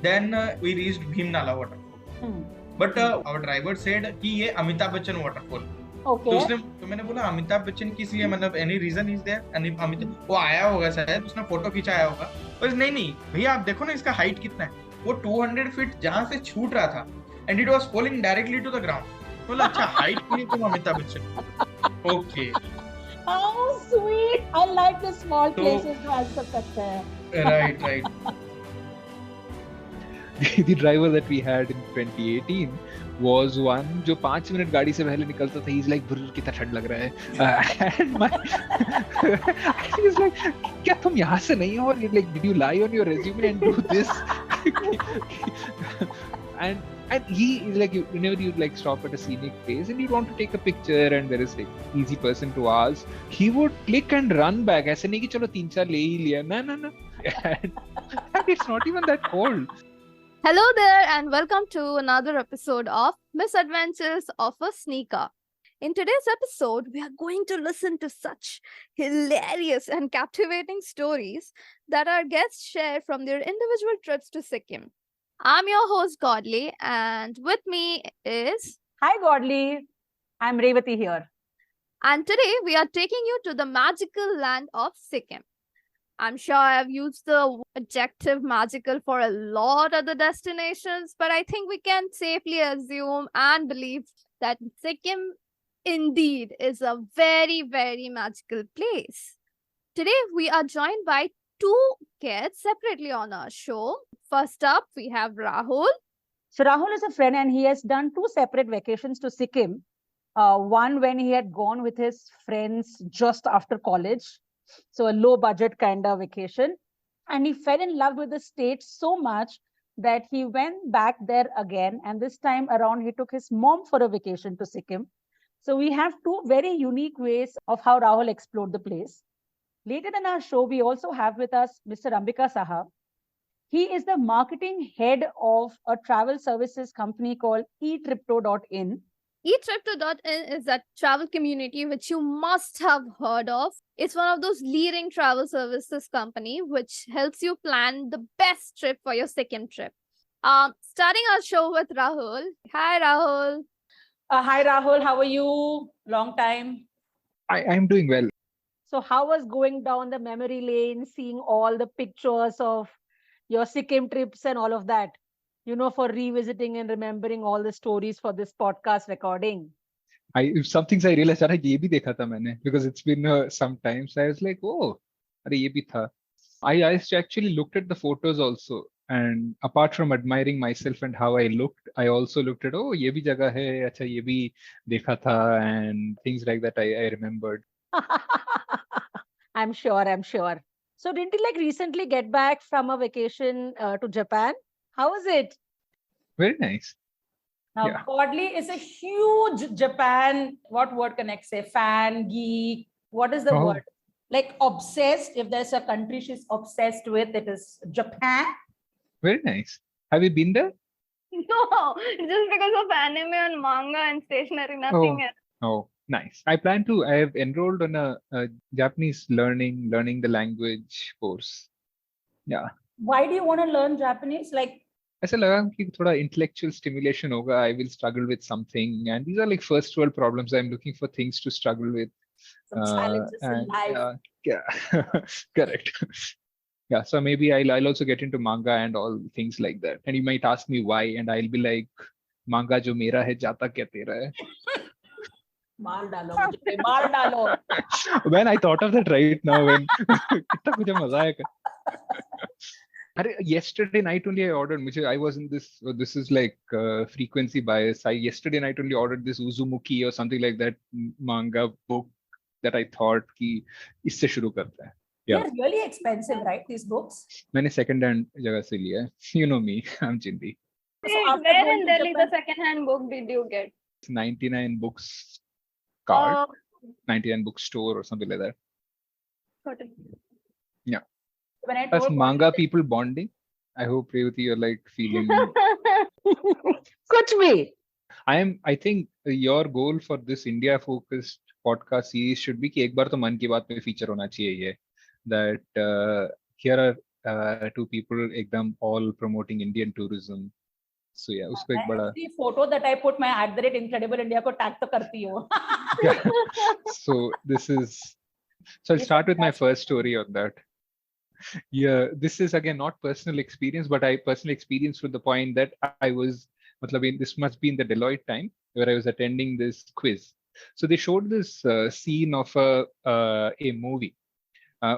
Then we reached Bhimnala waterfall. But our driver said कि ये Amitabh Bachchan waterfall. Okay. तो मैंने बोला अमिताभ बच्चन किस लिए, मतलब any reason is there? Amitabh वो आया होगा शायद, उसने फोटो खिंचाया होगा. पर नहीं भैया आप देखो ना इसका हाइट कितना है. वो 200 फीट जहां से छूट रहा था and it was falling directly to the ground. बोला अच्छा हाइट के लिए तुम Amitabh Bachchan. Okay. How sweet! I like the small places to answer questions. Right. The driver that we had in 2018 was one जो 5 मिनट गाड़ी से पहले निकलता था. He's like ब्रर कितना ठंड लग रहा है. And my he's like क्या तुम यहाँ से नहीं हो? Like did you lie on your resume and do this? And he is like whenever you like stop at a scenic place and you want to take a picture and there is like easy person to ask, he would click and run back. ऐसे नहीं कि चलो 3-4 ले ही लिया. No. And it's not even that cold. Hello there and welcome to another episode of Misadventures of a Sneaker. In today's episode, we are going to listen to such hilarious and captivating stories that our guests share from their individual trips to Sikkim. I'm your host Godly and with me is... Hi Godly, I'm Revati here. And today we are taking you to the magical land of Sikkim. I'm sure I've used the adjective magical for a lot of the destinations, but I think we can safely assume and believe that Sikkim indeed is a very, very magical place. Today, we are joined by two guests separately on our show. First up, we have Rahul. So Rahul is a friend and he has done 2 separate vacations to Sikkim. One when he had gone with his friends just after college. So a low budget kind of vacation. And he fell in love with the state so much that he went back there again. And this time around, he took his mom for a vacation to Sikkim. So we have 2 very unique ways of how Rahul explored the place. Later in our show, we also have with us Mr. Ambika Sahab. He is the marketing head of a travel services company called eTripto.in. eTripto.in is a travel community which you must have heard of. It's one of those leading travel services company which helps you plan the best trip for your Sikkim trip. Starting our show with Rahul. Hi, Rahul. Hi, Rahul. How are you? Long time. I'm doing well. So how was going down the memory lane, seeing all the pictures of your Sikkim trips and all of that? You know, for revisiting and remembering all the stories for this podcast recording. Some things I realized that ये भी देखा था मैंने because it's been some time. So I was like, oh, अरे ये भी था. I actually looked at the photos also, and apart from admiring myself and how I looked, I also looked at ये भी जगह है, अच्छा ये भी देखा था, and things like that I remembered. I'm sure. So didn't you like recently get back from a vacation to Japan? How was it? Very nice. Now, Yeah. Godly is a huge Japan, what word can I say? Fan, geek. What is the word? Like obsessed. If there's a country she's obsessed with, it is Japan. Very nice. Have you been there? No, just because of anime and manga and stationery, nothing else. Oh, nice. I have enrolled on a Japanese learning the language course. Yeah. Why do you want to learn Japanese? Like, ऐसा लगा कि थोड़ा intellectual stimulation होगा. I will struggle with something, and these are like first world problems. I'm looking for things to struggle with. some challenges in life. Yeah. Correct. Yeah, so maybe I'll also get into manga and all things like that. And you might ask me why, and I'll be like, manga जो मेरा है जाता क्या तेरा है? मार डालो मुझे, मार डालो. When I thought of that right now, when कितना मुझे मजा आया. Yesterday night only I ordered. I was in this. This is like frequency bias. Yesterday night only ordered this Uzumuki or something like that manga book that I thought कि इससे शुरू करते हैं. Yeah. They're really expensive, right? These books. मैंने second hand जगह से लिया है. You know me, I'm Chindi. So Where in Delhi the second-hand book did you get? 99 books card, 99 bookstore or something like that. Got it. Yeah. When I As told manga people bonding, I hope Revati you're like feeling. Kuch bhi. I think your goal for this India focused podcast series should be कि एक बार तो मन की बात में feature होना चाहिए ये that here are two people एकदम all promoting Indian tourism. So yeah, उसको एक बड़ा Every photo that I put, मैं @Incredible India को tag तो करती हूँ. yeah. So I'll start with my first story on that. Yeah, this is again not personal experience, but I personally experienced to the point that I was, this must be in the Deloitte time where I was attending this quiz. So they showed this scene of a movie,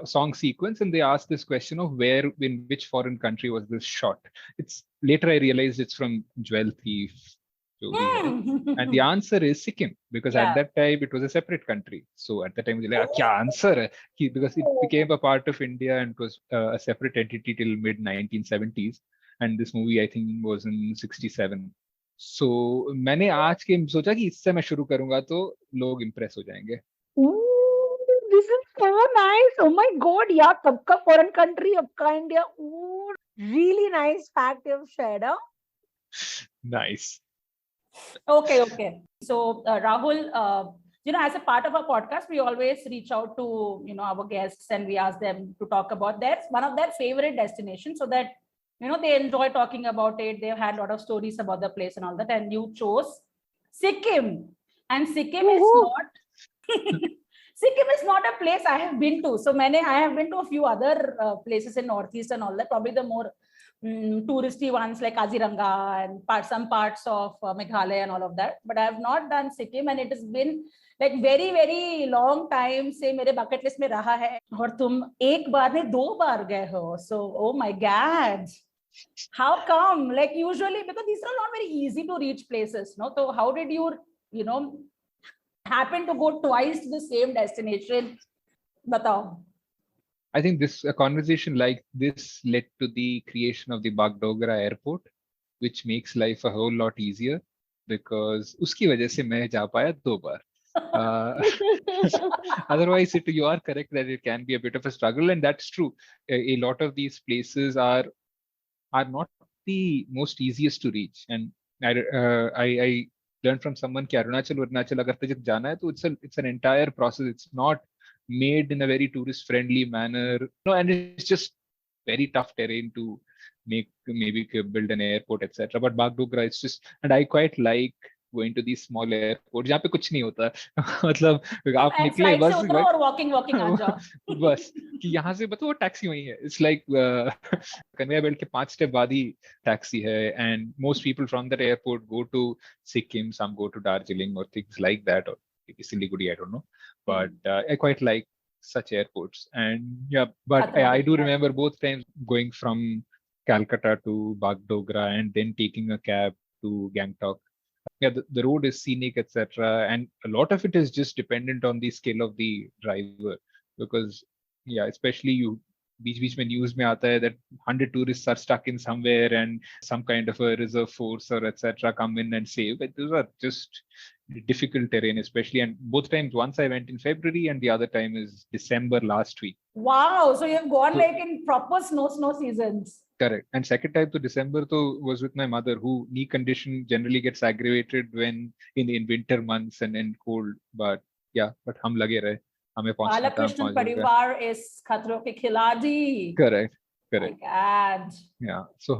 song sequence, and they asked this question of in which foreign country was this shot. It's later I realized it's from Jewel Thief. And the answer is Sikkim, because at that time it was a separate country. So at that time, like, kya answer hai? Because it became a part of India and it was a separate entity till mid 1970s. And this movie, I think, was in 67. So मैंने आज के सोचा कि इससे मैं शुरू करूंगा तो लोग इम्प्रेस हो जाएंगे. This is so nice. Oh my God. Yeah, Kabka foreign country, Abka India. Ooh, really nice fact you've shared. Huh? Nice. Okay. So Rahul, as a part of our podcast, we always reach out to, our guests and we ask them to talk about one of their favorite destinations so that, they enjoy talking about it. They've had a lot of stories about the place and all that. And you chose Sikkim. And Sikkim is not... Sikkim is not a place I have been to. So I have been to a few other places in Northeast and all that, probably the more touristy ones like Kaziranga and some parts of Meghalaya and all of that. But I have not done Sikkim, and it has been like very, very long time से मेरे bucket list में रहा है. और तुम एक बार नहीं 2 बार गए हो. So, oh my God. How come? Like usually, because these are not very easy to reach places, no? So how did you, happen to go twice to the same destination? Batao. I think a conversation like this led to the creation of the Bagdogra airport, which makes life a whole lot easier because उसकी वजह से मैं जा पाया 2 बार. Otherwise, you are correct that it can be a bit of a struggle, and that's true. A lot of these places are not the most easiest to reach, and I learned from someone कि Arunachal अगर तुझे जाना है तो it's an entire process. It's not made in a very tourist friendly manner. No, and it's just very tough terrain to build an airport, etc. But Bagdogra, it's just, and I quite like going to these small airports जहाँ पे कुछ नहीं होता. मतलब आप निकले बस और walking आ जाओ. बस कि यहाँ से वो टैक्सी वही है. It's like conveyor belt के 5 step बाद ही टैक्सी है, and most people from that airport go to Sikkim, some go to Darjeeling or things like that, or Siliguri, I don't know. But I quite like such airports. And but I do remember both times going from Calcutta to Bagdogra and then taking a cab to Gangtok. Yeah, the road is scenic, etc. And a lot of it is just dependent on the skill of the driver. Because, especially बीच में news में आता है that 100 tourists are stuck in somewhere and some kind of a reserve force or etc. come in and save. But those are just difficult terrain, especially. And both times, once I went in February and the other time is December last week. Wow. So you've gone like in proper snow seasons. Correct. And second time to December was with my mother, who knee condition generally gets aggravated when in winter months and in cold. But हम लगे रहे. Balakrishnan Parivar is Khatro ke Khiladi. Correct. My God. Yeah. So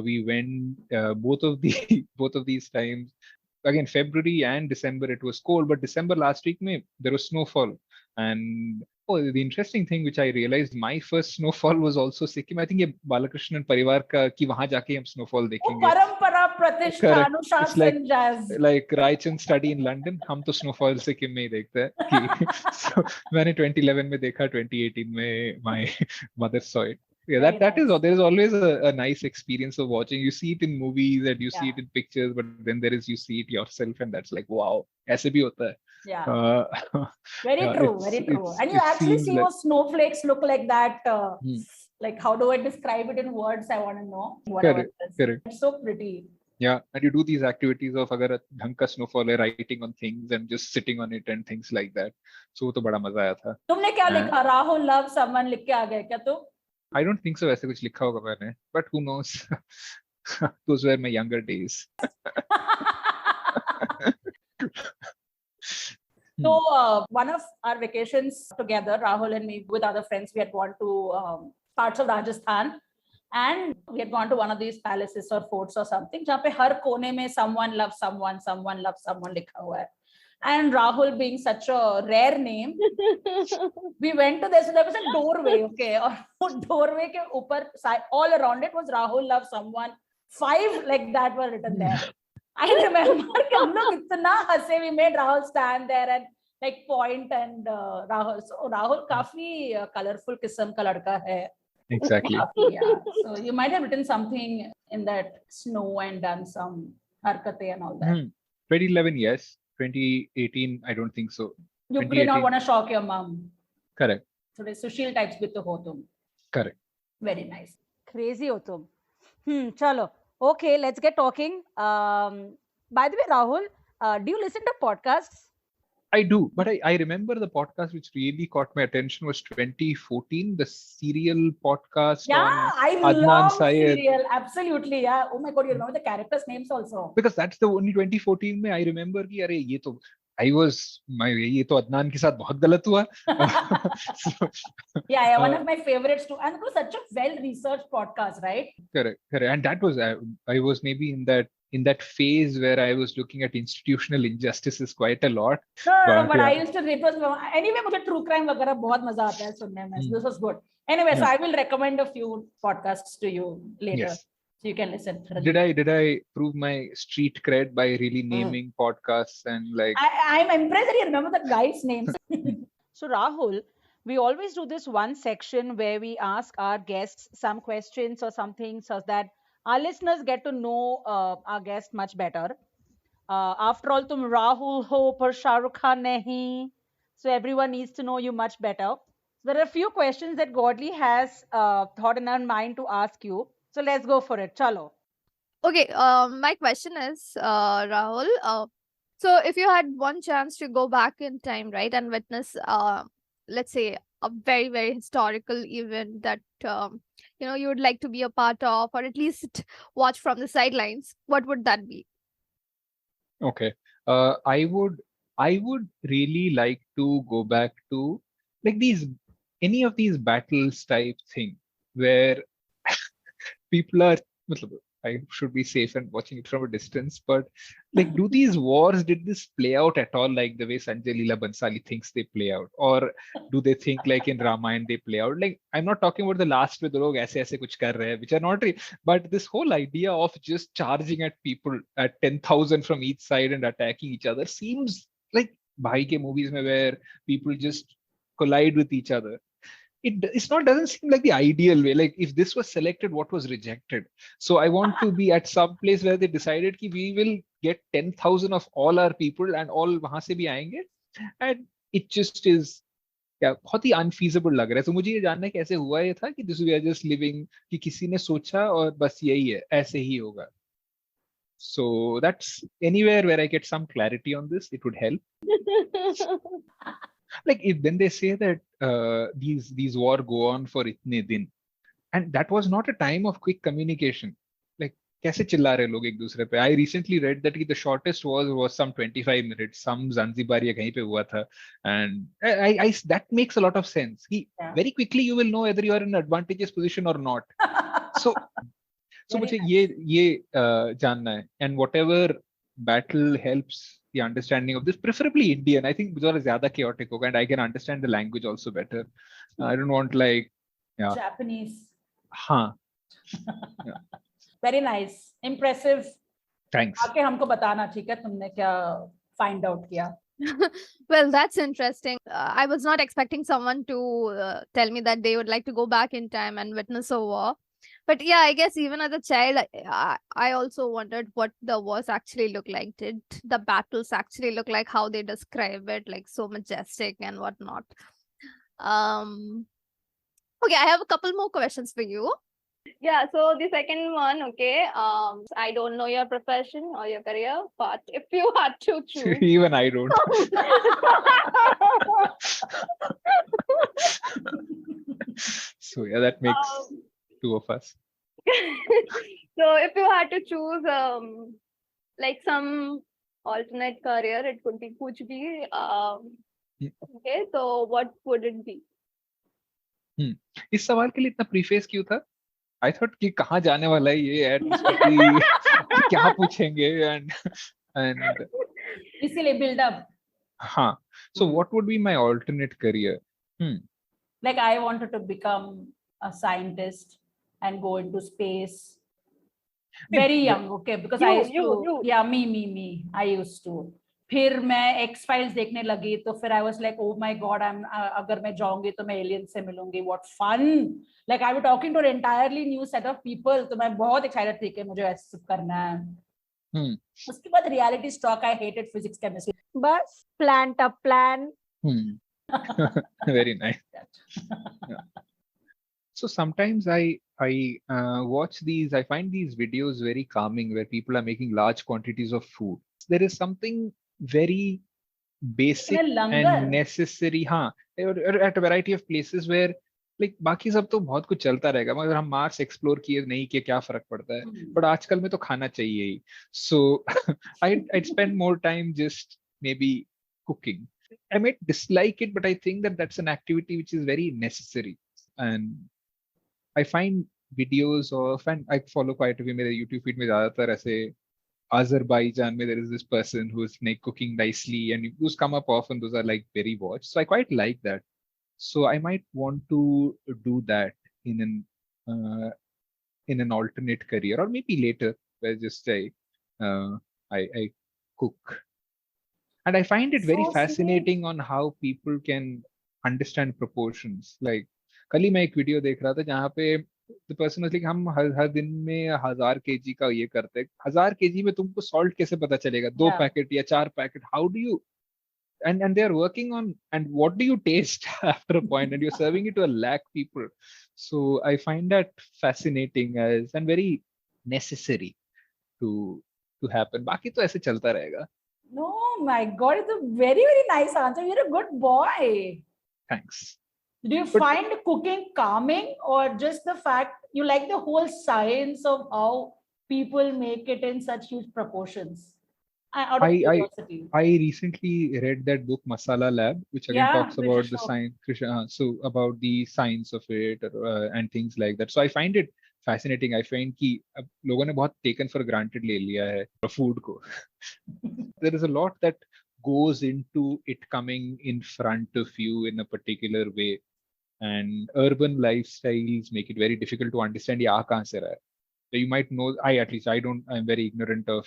we went both of these times. Again, February and December it was cold, but December last week there was snowfall. And the interesting thing which I realized, my first snowfall was also Sikkim. I think ये बालकृष्णन परिवार का कि वहाँ जाके हम snowfall देखेंगे. परंपरा प्रतिष्ठा अनुशासन jazz. Like Raichan study in London, हम तो snowfall Sikkim में ही देखते हैं. So मैंने 2011 में देखा, 2018 में my mother saw it. Yeah, that is there is always a nice experience of watching. You see it in movies and you see it in pictures, but then you see it yourself, and that's like, wow, ऐसे भी होता है. Yeah. Very true. And you actually see those snowflakes look like that. Like, how do I describe it in words? I want to know. Correct. It's so pretty. Yeah, and you do these activities of अगर ढंग का snowfall है, writing on things and just sitting on it and things like that. So वो तो बड़ा मजा आया था. तुमने क्या लिखा? Rahul loves someone लिख के आ गए क्या तुम? I don't think so. ऐसे कुछ लिखा होगा मैंने, but who knows? Those were my younger days. So one of our vacations together, Rahul and me with other friends, we had gone to parts of Rajasthan. And we had gone to one of these palaces or forts or something, जहाँ पे हर कोने में someone loves someone, someone loves someone लिखा हुआ है. And Rahul being such a rare name, we went to this. So there was a doorway, okay, और doorway के ऊपर all around it was Rahul loves someone. 5 like that were written there. I remember कि हम लोग इतना हंसे. We made Rahul stand there and like point and Rahul. So Rahul काफी colorful किस्म का लड़का है. Exactly. Yeah. So you might have written something in that snow and done some harkate and all that. 2011, yes. 2018, I don't think so. You did not want to shock your mom. Correct. So the Sushil types bhi to ho tum. Correct. Very nice. Crazy ho tum. Chalo. Okay, let's get talking. By the way, Rahul, do you listen to podcasts? I do, but I remember the podcast which really caught my attention was 2014, the serial podcast. Yeah, on I Adnan love Syed. serial. Absolutely, yeah. Oh my God, you remember the characters' names also. Because that's the only 2014 mein I remember कि अरे ये तो ये तो अदनान के साथ बहुत गलत हुआ. Yeah, one of my favorites too. And it was such a well-researched podcast, right? Correct. And that was I was maybe in that phase where I was looking at institutional injustices quite a lot. No, but I used to read. Anyway, मुझे true crime वगैरह बहुत मजा आता है सुनने में. This was good. Anyway, so I will recommend a few podcasts to you later. Yes. So you can listen. Did I prove my street cred by really naming podcasts and like? I'm impressed that you remember the guys' names. So Rahul, we always do this one section where we ask our guests some questions or something so that our listeners get to know our guest much better. After all, tum Rahul ho, par Shah Rukh Khan nahi. So everyone needs to know you much better. So there are a few questions that Godly has thought in her mind to ask you. So let's go for it. Chalo. Okay, my question is, Rahul, so if you had one chance to go back in time, right, and witness, let's say, a very, very historical event that, you would like to be a part of, or at least watch from the sidelines, what would that be? Okay. I would really like to go back to like any of these battles type thing where people are, I should be safe and watching it from a distance, but like, do these wars, did this play out at all like the way Sanjay Leela Bansali thinks they play out? Or do they think like in Ramayana they play out? Like, I'm not talking about the last with the log aise kuch kar rahe, which are not real, but this whole idea of just charging at people at 10,000 from each side and attacking each other seems like bhai ke movies mein where people just collide with each other. Doesn't seem like the ideal way. Like if this was selected, what was rejected? So I want to be at some place where they decided कि we will get 10,000 of all our people and all वहां से भी आएंगे, and it just is बहुत ही unfeasible लग रहा है. तो मुझे ये जानना है कैसे हुआ ये था कि this we are just living कि किसी ने सोचा और बस यही है, ऐसे ही होगा. So that's anywhere where I get some clarity on this, it would help. Like if then they say that these war go on for itne din, and that was not a time of quick communication. Like कैसे चिल्ला रहे लोग एक दूसरे पे? I recently read that the shortest was some 25 minutes. Some Zanzibar या कहीं पे हुआ था, and I that makes a lot of sense. Very quickly you will know whether you are in an advantageous position or not. So मुझे ये जानना है, and whatever battle helps the understanding of this, preferably Indian. I think because zyada chaotic hoga, and I can understand the language also better. I don't want like Japanese. Yeah. Very nice, impressive. Thanks. आके हमको बताना, ठीक है, तुमने क्या find out किया. Well, that's interesting. I was not expecting someone to tell me that they would like to go back in time and witness a war. But yeah, I guess even as a child, I also wondered what the wars actually look like. Did the battles actually look like how they describe it, like so majestic and whatnot? Okay, I have a couple more questions for you. Yeah, so the second one, okay, I don't know your profession or your career, but if you had to choose... Even I don't. So yeah, that makes two of us. So if you had to choose like some alternate career, it could be kuch bhi. Okay, so what would it be? इस सवाल के लिए इतना preface क्यों था? I thought कि कहाँ जाने वाला है ये एड, क्या पूछेंगे एंड इसीलिए बिल्डअप. हाँ. So what would be my alternate career? Like I wanted to become a scientist and go into space. Very young, okay, because I used to, yeah, me, I used to. फिर मैं X Files देखने लगी तो फिर I was like, oh my god, अगर मैं जाऊंगी तो मैं एलियन से मिलूंगी, what fun. Like I was talking to an entirely new set of people, तो मैं बहुत excited थी कि मुझे ऐसा सब करना है. उसके बाद reality struck, I hated physics, chemistry. बस plan to plan. Very nice. Yeah. So sometimes I watch these, I find these videos very calming where people are making large quantities of food. There is something very basic and necessary, हाँ, or at a variety of places where like बाकी सब तो बहुत कुछ चलता रहेगा, मगर हम मार्स एक्सप्लोर किए नहीं किए क्या फर्क पड़ता है, बट आजकल में तो खाना चाहिए ही. So I'd spend more time just maybe cooking. I might dislike it, but I think that that's an activity which is very necessary. And I find videos of, and I follow quite a few, मेरे YouTube feed में ज़्यादातर ऐसे Azerbaijan में there is this person who's like cooking nicely, and those come up often. Those are like very watched, so I quite like that. So I might want to do that in an alternate career, or maybe later, where just I cook. And I find it very fascinating on how people can understand proportions. Like कल ही मैं एक video देख रहा था जहाँ पे the person was like, हम हर दिन में 1000 kg का ये करते हैं. 1000 kg में तुमको सॉल्ट कैसे पता चलेगा? 2 पैकेट या 4 packet? How do you? And they are working on, and what do you taste after a point, and you're serving it to a lakh people. So I find that fascinating as and very necessary to happen. बाकी तो ऐसे चलता रहेगा. No, my god, it's a very, very nice answer. You're a good boy. Thanks. Do you find cooking calming, or just the fact you like the whole science of how people make it in such huge proportions? Out of curiosity. I recently read that book Masala Lab, which again talks about the science, so about the science of it and things like that. So I find it fascinating. I find कि लोगों ने बहुत taken for granted ले लिया है food को. There is a lot that goes into it coming in front of you in a particular way, and urban lifestyles make it very difficult to understand ये आ कहाँ से रहा है. So you might know, I'm very ignorant of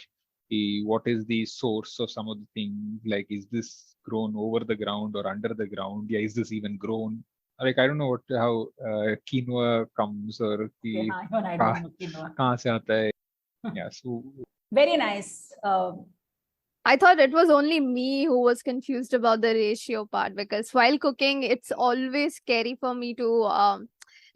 what is the source of some of the things, like is this grown over the ground or under the ground? Yeah, is this even grown? Like I don't know how quinoa comes, or कहाँ से आता है. Yeah, so very nice. I thought it was only me who was confused about the ratio part, because while cooking, it's always scary for me to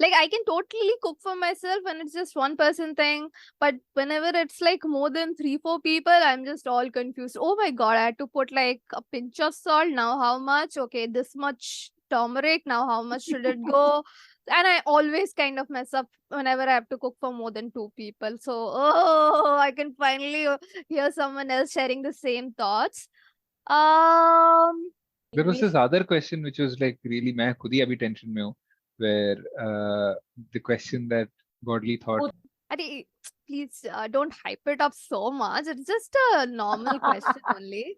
like I can totally cook for myself when it's just one person thing, but whenever it's like more than 3-4 people, I'm just all confused. Oh my god, I had to put like a pinch of salt. Now how much? Okay, this much turmeric. Now how much should it go? And I always kind of mess up whenever I have to cook for more than 2 people. So I can finally hear someone else sharing the same thoughts. There was this other question which was like really मैं खुद ही अभी tension में हूँ, where the question that Godly thought. Please don't hype it up so much. It's just a normal question only.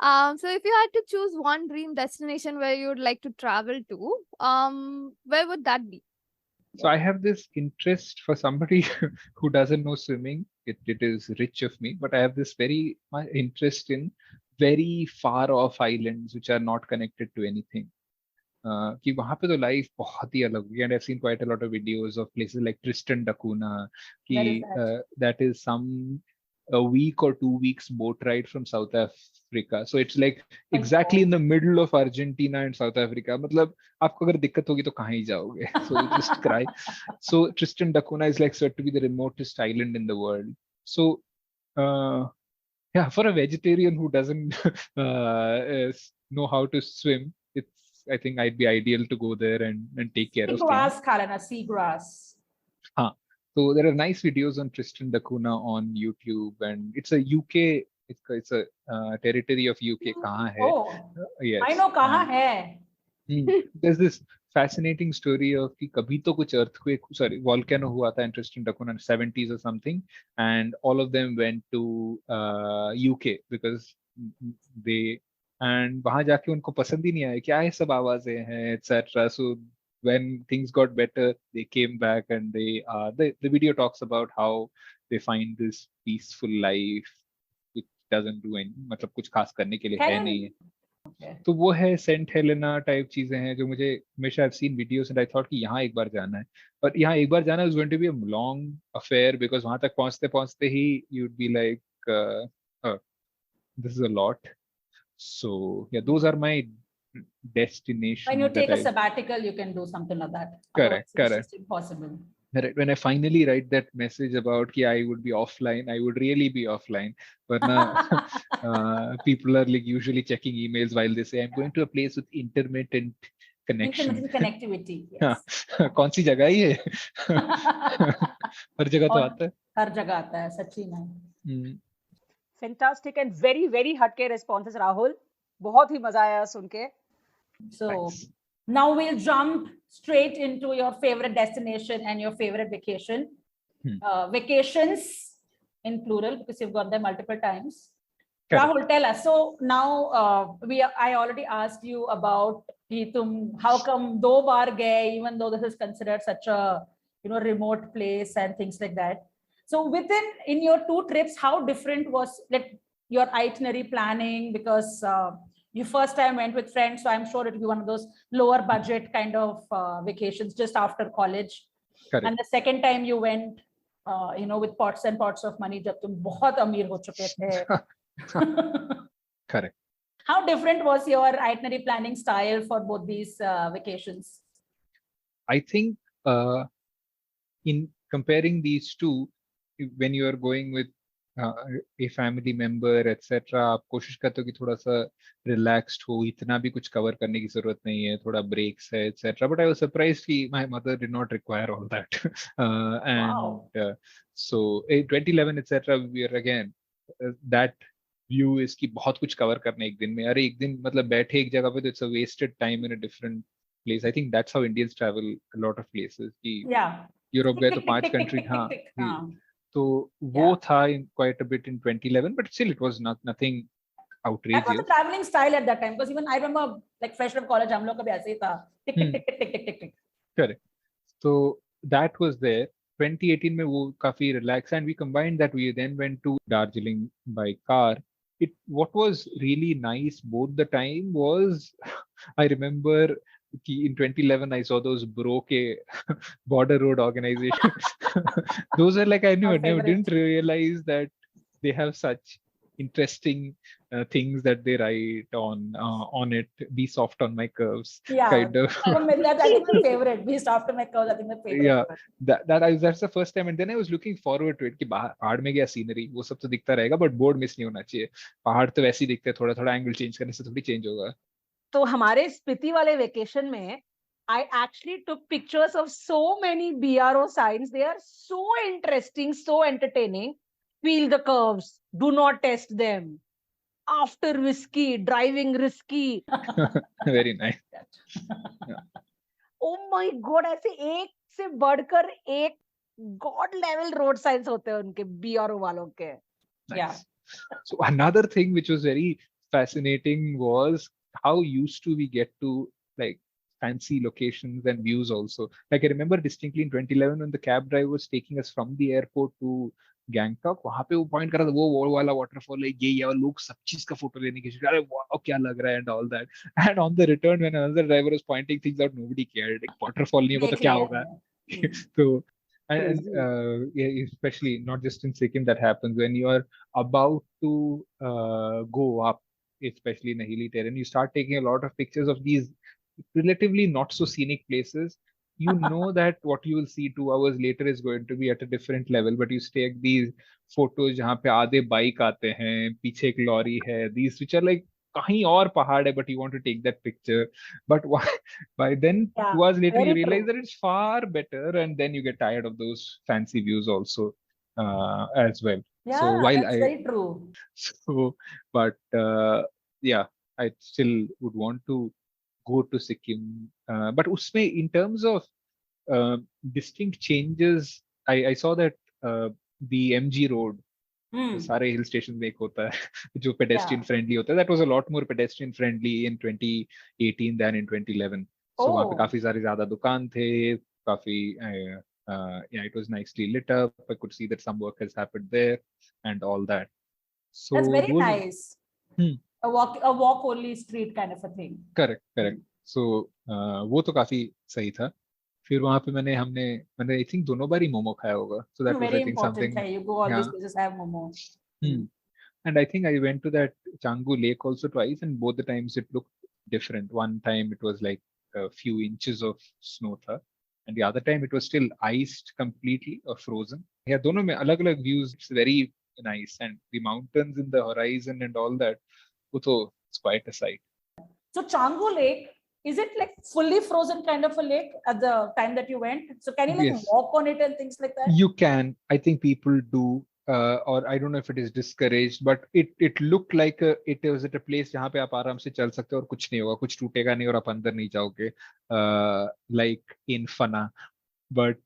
So if you had to choose one dream destination where you would like to travel to, where would that be? So I have this interest for somebody who doesn't know swimming. It is rich of me, but I have this very interest in very far off islands which are not connected to anything. कि वहाँ पे तो life बहुत ही अलग हुई, and I've seen quite a lot of videos of places like Tristan da Cunha, कि that is a week or 2 weeks boat ride from South Africa. So it's like exactly in the middle of Argentina and South Africa. मतलब आपको अगर दिक्कत होगी तो कहाँ ही जाओगे? So you just cry. So Tristan da Cunha is like said to be the remotest island in the world. So yeah, for a vegetarian who doesn't know how to swim, I think I'd be ideal to go there and take care of things. Seagrass. So there are nice videos on Tristan da Cunha on YouTube, and it's a UK. It's a territory of UK. कहाँ है? Oh, yes. I know कहाँ है. There's this fascinating story of कि कभी तो कुछ earthquake, sorry, volcano हुआ था interesting in 70s or something, and all of them went to UK because they, and वहां जाके उनको पसंद ही नहीं आया, क्या ये सब आवाजें हैं etc. So when things got better, they came back and the video talks about how they find this peaceful life which doesn't do any, मतलब कुछ खास करने के लिए है नहीं है. तो वो है सेंट हेलेना टाइप चीजें हैं जो मुझे हमेशा I've seen videos and I thought कि यहाँ एक बार जाना है, पर यहाँ एक बार जाना is going to be a long affair because वहां तक पहुंचते पहुंचते ही you'd be like this is a lot. So yeah, those are my destinations. When you take that a sabbatical, you can do something like that. Correct, Otherwise, correct. It's just impossible. When I finally write that message about कि I would be offline, I would really be offline. But people are like usually checking emails while they say I'm going to a place with intermittent connection. Intermittent connectivity. Yes. कौन सी जगह है ये? हर जगह तो आता है. हर जगह आता है, सच्ची में. Fantastic and very very हटके responses Rahul. बहुत ही मजा आया सुन के. So Thanks. now we'll jump straight into your favorite destination and your favorite vacation. Vacations in plural because you've gone there multiple times. Correct. Rahul, tell us. So now I already asked you about how come दो बार गए, even though this is considered such a remote place and things like that. So in your 2 trips, how different was your itinerary planning? Because you first time went with friends, so I'm sure it will be one of those lower budget kind of vacations just after college. Correct. And the second time you went, with pots and pots of money, जब तुम बहुत अमीर हो चुके थे. Correct. How different was your itinerary planning style for both these vacations? I think in comparing these two, when you are going with a family member etc, आप कोशिश करते हो कि थोड़ा सा relaxed हो, इतना भी कुछ cover करने की जरूरत नहीं है, थोड़ा breaks है etc. But I was surprised कि my mother did not require all that. And so in 2011 etc, we are again that view is कि बहुत कुछ cover करने एक दिन में, अरे एक दिन मतलब बैठे एक जगह पे तो it's a wasted time in a different place. I think that's how Indians travel a lot of places. कि यूरोप गए तो 5 countries. हाँ, तो वो था quite a bit in 2011, but still it was nothing outrageous. That was the traveling style at that time, because even I remember like fresh from college हम लोग का भी ऐसे ही था, tick tick tick tick tick tick tick. Correct. So that was there. 2018 में वो काफी relaxed, and we combined that. We then went to Darjeeling by car. What was really nice both the time was I remember in 2011 I saw those broke border road organization. Those are like I didn't realize that they have such interesting things that they write on it. Be soft on my curves. Yeah, kind of. That's I think my favorite. Be soft on my curves. I think my favorite. Yeah, that's the first time, and then I was looking forward to it कि पहाड़ में क्या scenery वो सब तो दिखता रहेगा, but board miss नहीं होना चाहिए. पहाड़ तो वैसे ही दिखते हैं, थोड़ा थोड़ा एंगल चेंज करने से थोड़ी चेंज होगा. तो हमारे स्पीति वाले वेकेशन में I actually took pictures of so many BRO signs. They are so interesting, so entertaining. Feel the curves. Do not test them. After risky, driving risky. Very nice. Oh my God! ऐसे एक से बढ़कर एक God level road signs होते हैं उनके BRO वालों के. Nice. Yeah. So another thing which was very fascinating was how used to we get to like fancy locations and views also. Like I remember distinctly in 2011 when the cab driver was taking us from the airport to Gangtok, वहां पे वो point कर रहा था वो वाला waterfall है ये और लोग सब चीज का फोटो लेने की अरे वाह क्या लग रहा है and all that. And on the return when another driver was pointing things out, nobody cared. Like waterfall नहीं होगा तो क्या होगा. So and especially not just in Sikkim that happens when you are about to go up, especially in a hilly terrain, you start taking a lot of pictures of these relatively not so scenic places. You know that what you will see 2 hours later is going to be at a different level, but you take these photos जहाँ पे आधे bike आते हैं, पीछे एक lorry है, these which are like कहीं और पहाड़ है, but you want to take that picture. But by then 2 hours later you realize that it's far better, and then you get tired of those fancy views also as well. Yeah, so while that's very true. So, but yeah, I still would want to go to Sikkim. But usme, in terms of distinct changes, I saw that the MG road, सारे hill station में एक होता है जो pedestrian friendly होता है, that was a lot more pedestrian friendly in 2018 than in 2011. So वहाँ पे काफी सारे ज्यादा दुकान थे, काफी yeah, it was nicely lit up. I could see that some work has happened there and all that. So That's very those, nice. A walk only street kind of a thing. Correct. So वो तो काफी सही था. फिर वहाँ पे मैंने I think दोनों बार ही मोमो खाया होगा. So that was, Very I think, important. something. You go all these places have momo. And I think I went to that Canggu Lake also twice, and both the times it looked different. One time it was like a few inches of snow tha, and the other time it was still iced completely or frozen. Yeah, दोनों में अलग-अलग views. It's very nice, and the mountains in the horizon and all that. वो तो it's quite a sight. So Canggu Lake, is it like fully frozen kind of a lake at the time that you went? So can you like Yes. walk on it and things like that? You can. I think people do. Or I don't know if it is discouraged, but it looked like it was at a place जहाँ पे आप आराम से चल सकते हो और कुछ नहीं होगा, कुछ टूटेगा नहीं और आप अंदर नहीं जाओगे, like in Fana. But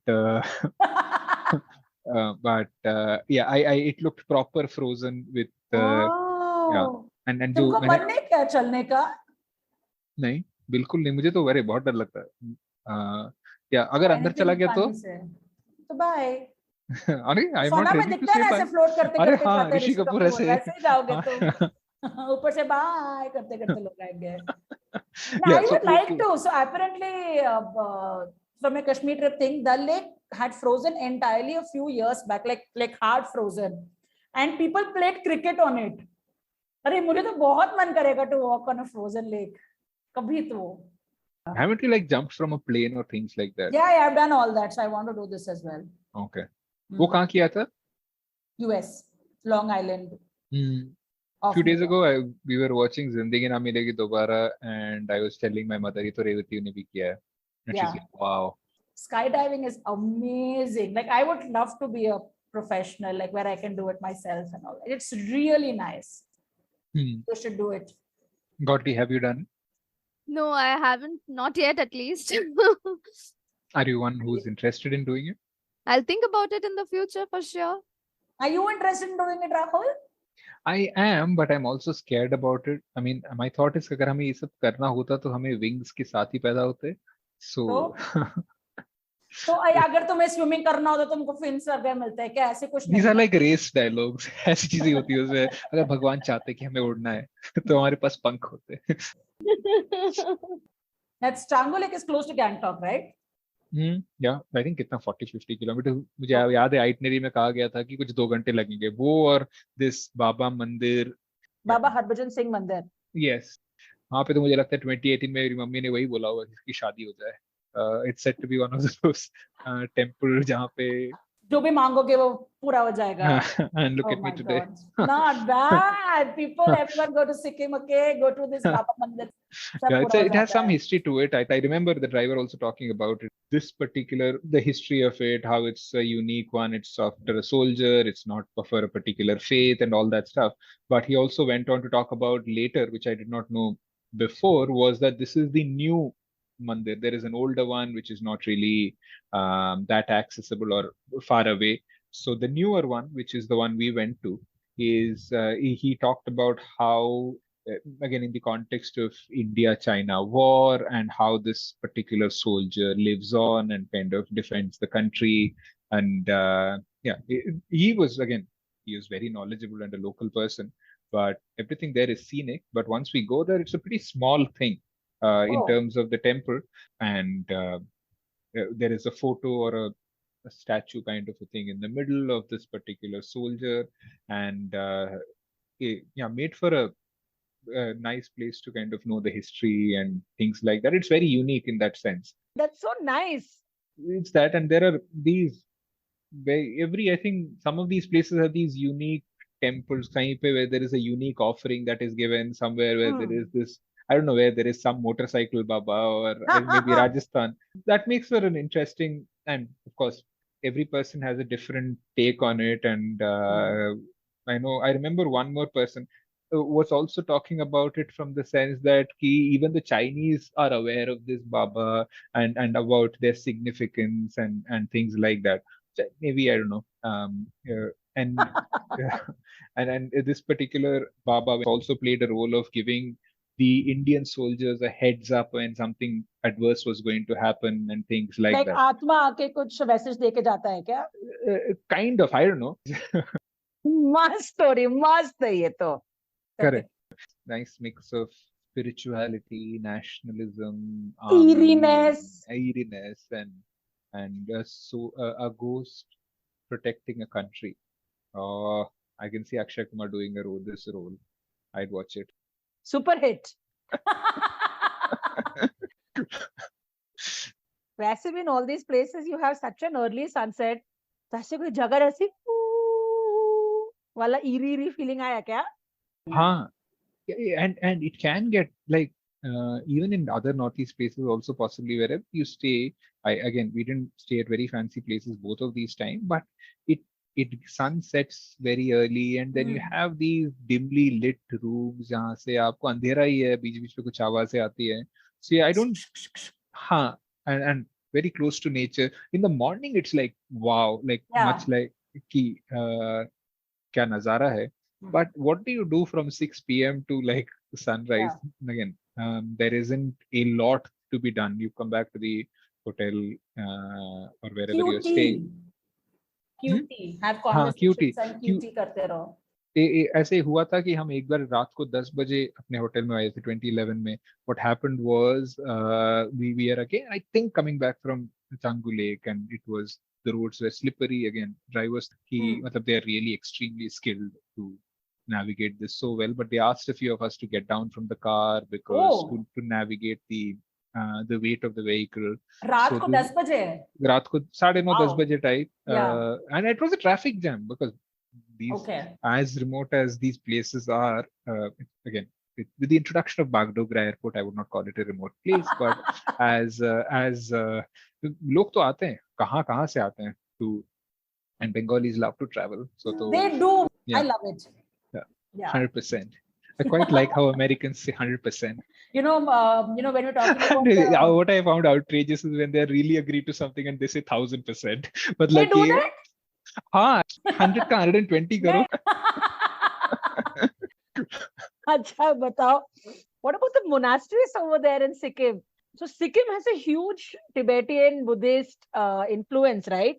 yeah, it looked proper frozen with yeah. And तुमको मन नहीं क्या चलने का? नहीं, बिल्कुल नहीं. मुझे तो अरे बहुत डर लगता है. या अगर अंदर चला गया तो बाय. अरे आई एम नॉट में रेडी टू दिखता है से ऐसे फ्लोट करते अरे करते हाँ, ऋषि कपूर ऐसे ही जाओगे तुम. ऊपर से बाय करते करते लोग आएंगे. I would like to. So apparently from a Kashmir trip thing, the lake had frozen entirely a few years back, like hard frozen, and people played cricket on it. अरे मुझे तो बहुत मन करेगा to walk on a frozen lake. कभी तो. Haven't you like jumped from a plane or things like that? Yeah, I've done all that, so I want to do this as well. Okay. वो कहाँ किया था? US, Long Island. Few days ago, we were watching Zindagi Na Milegi Dobara, and I was telling my mother, "ये तो रेवती ने भी किया है." And she's like, "Wow." Skydiving is amazing. Like I would love to be a professional, like where I can do it myself and all that. It's really nice. You should do it. Gautri, have you done it? No, I haven't. Not yet, at least. Are you one who's interested in doing it? I'll think about it in the future for sure. Are you interested in doing it, Rahul? I am, but I'm also scared about it. I mean, my thought is अगर हमें ये सब करना होता तो हमें wings के साथ ही पैदा होते. So तो अगर तुम्हें स्विमिंग करना होता तुमको फिन्स वगैरह मिलते हैं क्या? ऐसे कुछ नहीं. These are like race dialogues. ऐसी चीजें होती है उसमें. अगर भगवान चाहते कि हमें उड़ना है तो हमारे पास पंख होते. That's Canggu Lake is close to Gangtok, right? Yeah, I think कितना 40-50 किलोमीटर. मुझे याद है आइटनरी में कहा गया था कि कुछ 2 घंटे लगेंगे. वो और this बाबा मंदिर, बाबा हरभजन सिंह मंदिर. Yes. वहाँ पे तो मुझे लगता है 2018 में मेरी मम्मी ने वही बोला होगा कि इसकी शादी हो जाए. It's said to be one of those temple जहाँ पे जो भी मांगोगे वो पूरा हो जाएगा. And look at me today. Not bad. People, everyone go to Sikkim, okay? Go to this Baba Mandir. Yeah, it has some history to it. I remember the driver also talking about it. This particular, the history of it, how it's a unique one. It's after a soldier. It's not for a particular faith and all that stuff. But he also went on to talk about later, which I did not know before, was that this is the new mandir. There is an older one which is not really that accessible or far away. So the newer one, which is the one we went to, is he talked about how again in the context of India-China war and how this particular soldier lives on and kind of defends the country. And he was very knowledgeable and a local person, but everything there is scenic. But once we go there, it's a pretty small thing in terms of the temple. And there is a photo or a statue kind of a thing in the middle of this particular soldier, and made for a nice place to kind of know the history and things like that. It's very unique in that sense. That's so nice. It's that, and there are these I think some of these places have these unique temples where there is a unique offering that is given somewhere where there is this, I don't know, where there is some motorcycle Baba or maybe Rajasthan. That makes for an interesting, and of course, every person has a different take on it. And I remember one more person, was also talking about it from the sense that even the Chinese are aware of this Baba and about their significance and things like that. So maybe I don't know. And and this particular Baba also played a role of giving the Indian soldiers a heads up when something adverse was going to happen and things like that. आत्मा आके कुछ message देके जाता है क्या? Kind of, I don't know. मस्त story, मस्त है ये तो. Correct. Nice mix of spirituality, nationalism, Eeriness, and a ghost protecting a country. I can see Akshay Kumar doing this role. I'd watch it. super hit. वैसे भी in all these places you have such an early sunset. वैसे कोई जगह ऐसी वाला eerie feeling आया क्या? हाँ, and it can get like even in other northeast places also possibly wherever you stay. We didn't stay at very fancy places both of these times, but it sun sets very early, and then you have these dimly lit rooms जहाँ से आपको अंधेरा ही है, बीच-बीच में कुछ आवाजें आती है. So yeah, I don't. हाँ, and very close to nature. In the morning, it's like wow, like much like कि क्या नजारा है. But what do you do from 6 p.m. to like sunrise? Again, there isn't a lot to be done. You come back to the hotel or wherever you're staying. QT, have conversations and QT करते रहो. ऐसे हुआ था कि हम एक बार रात को 10 बजे अपने होटल में आए थे 2011 में. What happened was we are again, I think, coming back from Changu Lake, and the roads were slippery again. Drivers मतलब they are really extremely skilled to navigate this so well, but they asked a few of us to get down from the car because to navigate the weight of the vehicle. रात को 10 बजे? रात को 9:30-10 बजे type. And it was a traffic jam because these as remote as these places are, again with the introduction of Bagdogra Airport, I would not call it a remote place, but as लोग तो आते हैं, कहाँ से आते हैं to, and Bengalis love to travel, so they do. I love it. 100%. I quite like how Americans say 100%. You know, when we're talking about what I found outrageous is when they really agree to something and they say 1,000%. But they like, do that? हाँ, 100 का 120 करो. अच्छा बताओ, what about the monasteries over there in Sikkim? So Sikkim has a huge Tibetan Buddhist influence, right?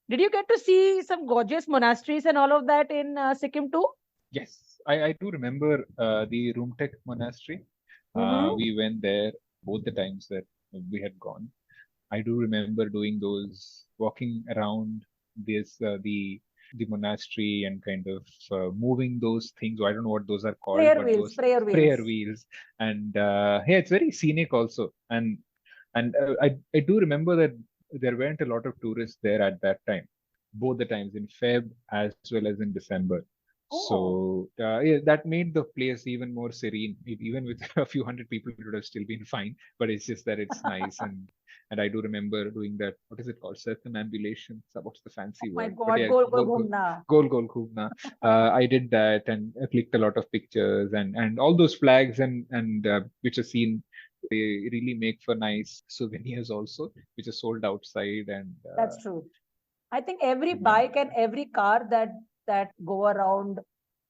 Did you get to see some gorgeous monasteries and all of that in Sikkim too? Yes, I do remember the Rumtek monastery. We went there both the times that we had gone. I do remember doing those, walking around this the monastery and kind of moving those things. I don't know what those are called, prayer wheels. And it's very scenic also. And I do remember that there weren't a lot of tourists there at that time, both the times in Feb as well as in December. So that made the place even more serene. Even with a few hundred people, it would have still been fine. But it's just that it's nice, and I do remember doing that. What is it called? Circumambulation. So what's the fancy word? My God, Gol ghumna. I did that and I clicked a lot of pictures and all those flags and which are seen. They really make for nice souvenirs also, which are sold outside. And that's true. I think every bike and every car that go around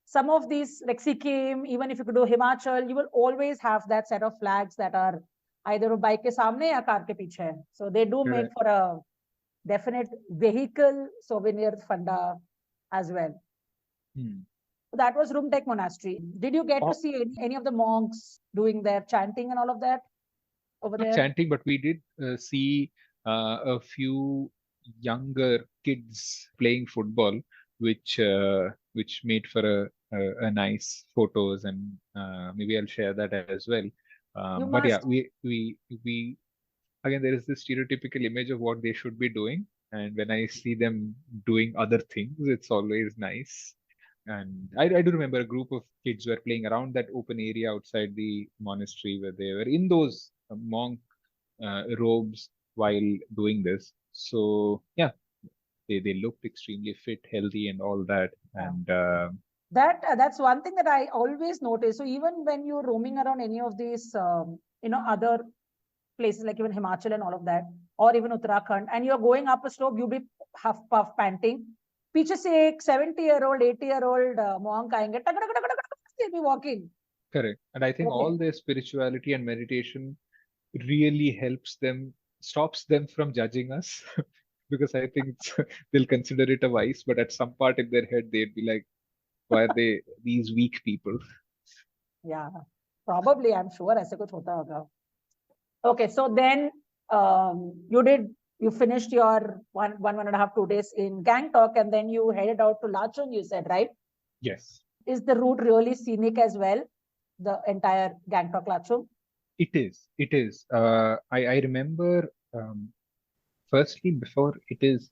some of these, like Sikkim, even if you could do Himachal, you will always have that set of flags that are either a bike ke samne ya car ke piche. So they do make for a definite vehicle souvenir funda as well. So that was Rumtek Monastery. Did you get to see any of the monks doing their chanting and all of that over there? Not chanting, but we did see a few younger kids playing football, which made for a nice photos, and maybe I'll share that as well. But yeah, we again, there is this stereotypical image of what they should be doing, and when I see them doing other things, it's always nice. And I do remember a group of kids were playing around that open area outside the monastery where they were in those monk robes while doing this. So yeah, they looked extremely fit, healthy, and all that. And That's one thing that I always notice. So even when you're roaming around any of these, other places like even Himachal and all of that, or even Uttarakhand, and you're going up a slope, you'll be half puff panting. पीछे से एक 70-year-old, 80-year-old monk आएंगे, टक टक टक टक, they'll be walking. Correct. And I think all their spirituality and meditation really helps them, stops them from judging us. Because I think they'll consider it a vice, but at some part in their head, they'd be like, why are they these weak people? Yeah, probably, I'm sure ऐसे कुछ होता होगा. Okay, so then you finished your one and a half, 2 days in Gangtok, and then you headed out to Lachung, you said, right? Yes. Is the route really scenic as well? The entire Gangtok Lachung? It is. It is. I remember, firstly, before it is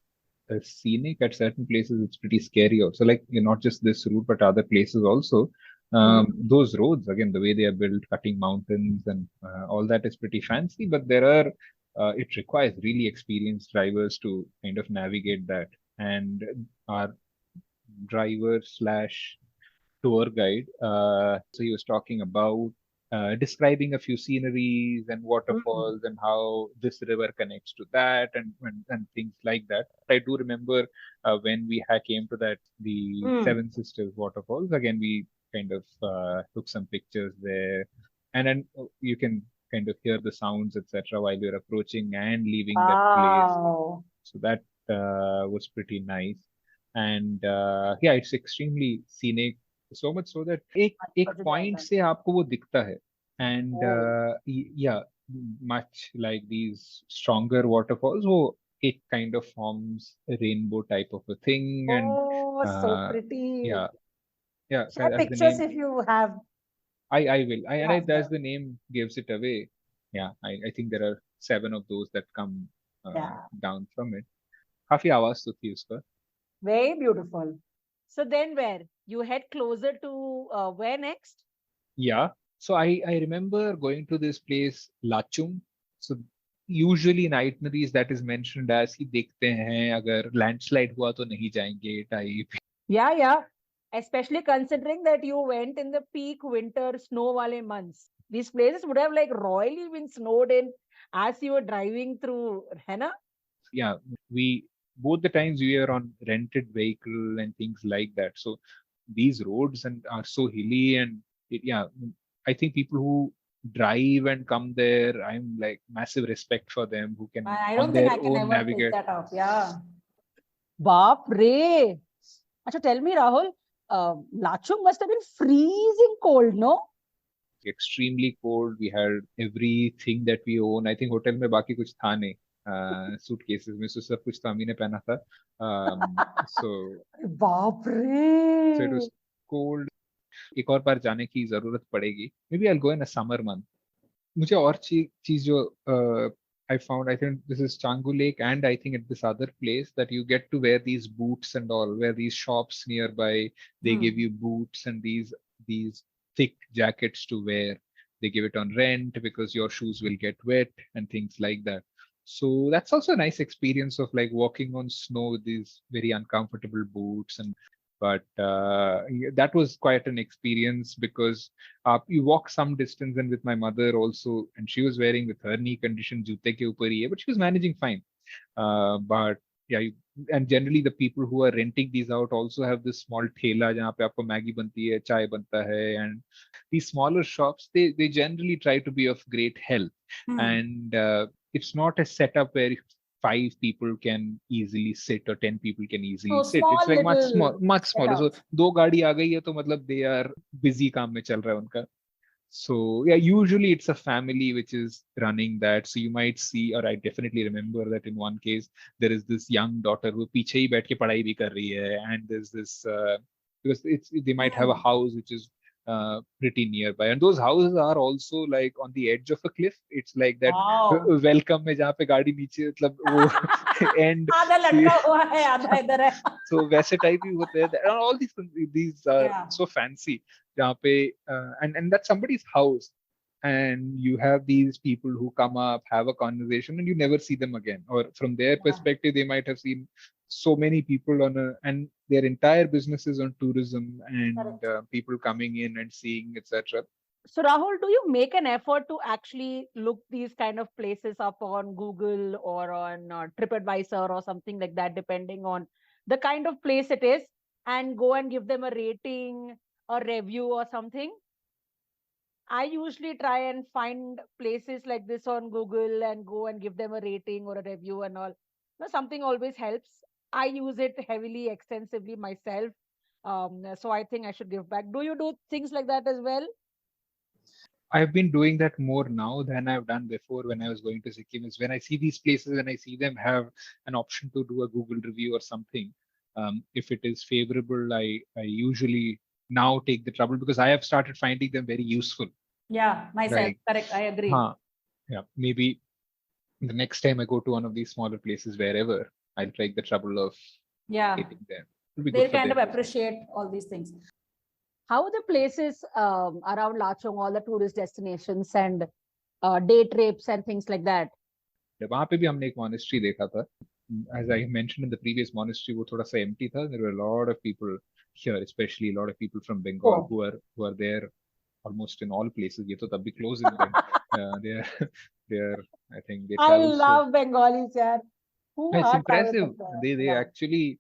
scenic, at certain places, it's pretty scary also. Like, not just this route, but other places also. Those roads, again, the way they are built, cutting mountains and all that is pretty fancy, but it requires really experienced drivers to kind of navigate that. And our driver slash tour guide, so he was talking about describing a few sceneries and waterfalls and how this river connects to that and things like that. I do remember when we came to the Seven Sisters waterfalls. Again, we kind of took some pictures there, and then you can kind of hear the sounds, etc., while you're approaching and leaving that place. So that was pretty nice, and yeah, it's extremely scenic. So much so that एक point से आपको वो दिखता है, and yeah, much like these stronger waterfalls, वो it kind of forms a rainbow type of a thing, and so pretty. Yeah. Share pictures if you have. I will. And as the name gives it away, yeah, I think there are 7 of those that come down from it. काफी आवाज तो थी उसका. Very beautiful. So then where? You head closer to where next? Yeah. So I remember going to this place, Lachung. So usually in itineraries that is mentioned as कि देखते हैं अगर landslide हुआ तो नहीं जाएंगे type. Yeah. Especially considering that you went in the peak winter snow wale months. These places would have like royally been snowed in as you were driving through, है ना? Yeah, both the times we were on rented vehicle and things like that. So these roads are so hilly, and I think people who drive and come there, I'm like massive respect for them who can I don't think I can ever navigate. take that off. Yeah. Baap re. Achha, tell me, Rahul, Lachung must have been freezing cold, no? Extremely cold. We had everything that we own. I think hotel में बाकी कुछ था नहीं. Suitcases में सब कुछ तो अम्मी ने पहना था. So बाप रे. So it was cold. एक और बार जाने की जरूरत पड़ेगी. Maybe I'll go in a summer month. मुझे और चीज जो I found, I think this is Changu Lake, and I think at this other place that you get to wear these boots and all, where these shops nearby, they give you boots and these thick jackets to wear. They give it on rent because your shoes will get wet and things like that. So that's also a nice experience of like walking on snow with these very uncomfortable boots. But that was quite an experience because you walk some distance, and with my mother also, and she was wearing with her knee condition jute ke upar hi hai, but she was managing fine. But yeah, and generally the people who are renting these out also have this small thela jahan pe aapko Maggi banti hai, chai banta hai, and these smaller shops, they generally try to be of great help. And it's not a setup where 5 people can easily sit or 10 people can easily sit. It's like much smaller. So 2 गाड़ी आ गई है तो मतलब they are busy काम में चल रहा है उनका. So yeah, usually it's a family which is running that. So you might see, or I definitely remember that in one case there is this young daughter who पीछे ही बैठ के पढ़ाई भी कर रही है, and there's this because they might have a house which is pretty nearby, and those houses are also like on the edge of a cliff. It's like that welcome में जहाँ पे गाड़ी नीचे मतलब वो end आधा लटका हुआ है, आधा इधर है. So वैसे type ही होते हैं. All these are so fancy जहाँ पे and that's somebody's house, and you have these people who come up, have a conversation, and you never see them again. Or from their perspective, they might have seen so many people and their entire business is on tourism and Correct. people coming in and seeing, etc. So Rahul, do you make an effort to actually look these kind of places up on Google or on TripAdvisor or something like that, depending on the kind of place it is, and go and give them a rating or review or something? I usually try and find places like this on Google and go and give them a rating or a review and all. No, something always helps. I use it heavily, extensively myself. So I think I should give back. Do you do things like that as well? I've been doing that more now than I've done before when I was going to Sikkim. Is when I see these places and I see them have an option to do a Google review or something. If it is favorable, I usually now take the trouble because I have started finding them very useful. Yeah, myself. Like, Correct. I agree. Yeah, maybe the next time I go to one of these smaller places, wherever, I'll take the trouble of Yeah, hitting them. It'll be they good for kind of them. appreciate all these things. How are the places around Lachong, all the tourist destinations and day trips and things like that? वहां पे भी हमने एक monastery देखा था. As I mentioned in the previous monastery, वो थोड़ा सा empty था. There were a lot of people here, especially a lot of people from Bengal who are there almost in all places. ये तो तब भी close in them. They're I think they I travel love Bengalis, yaar. Who It's are impressive. travel They actually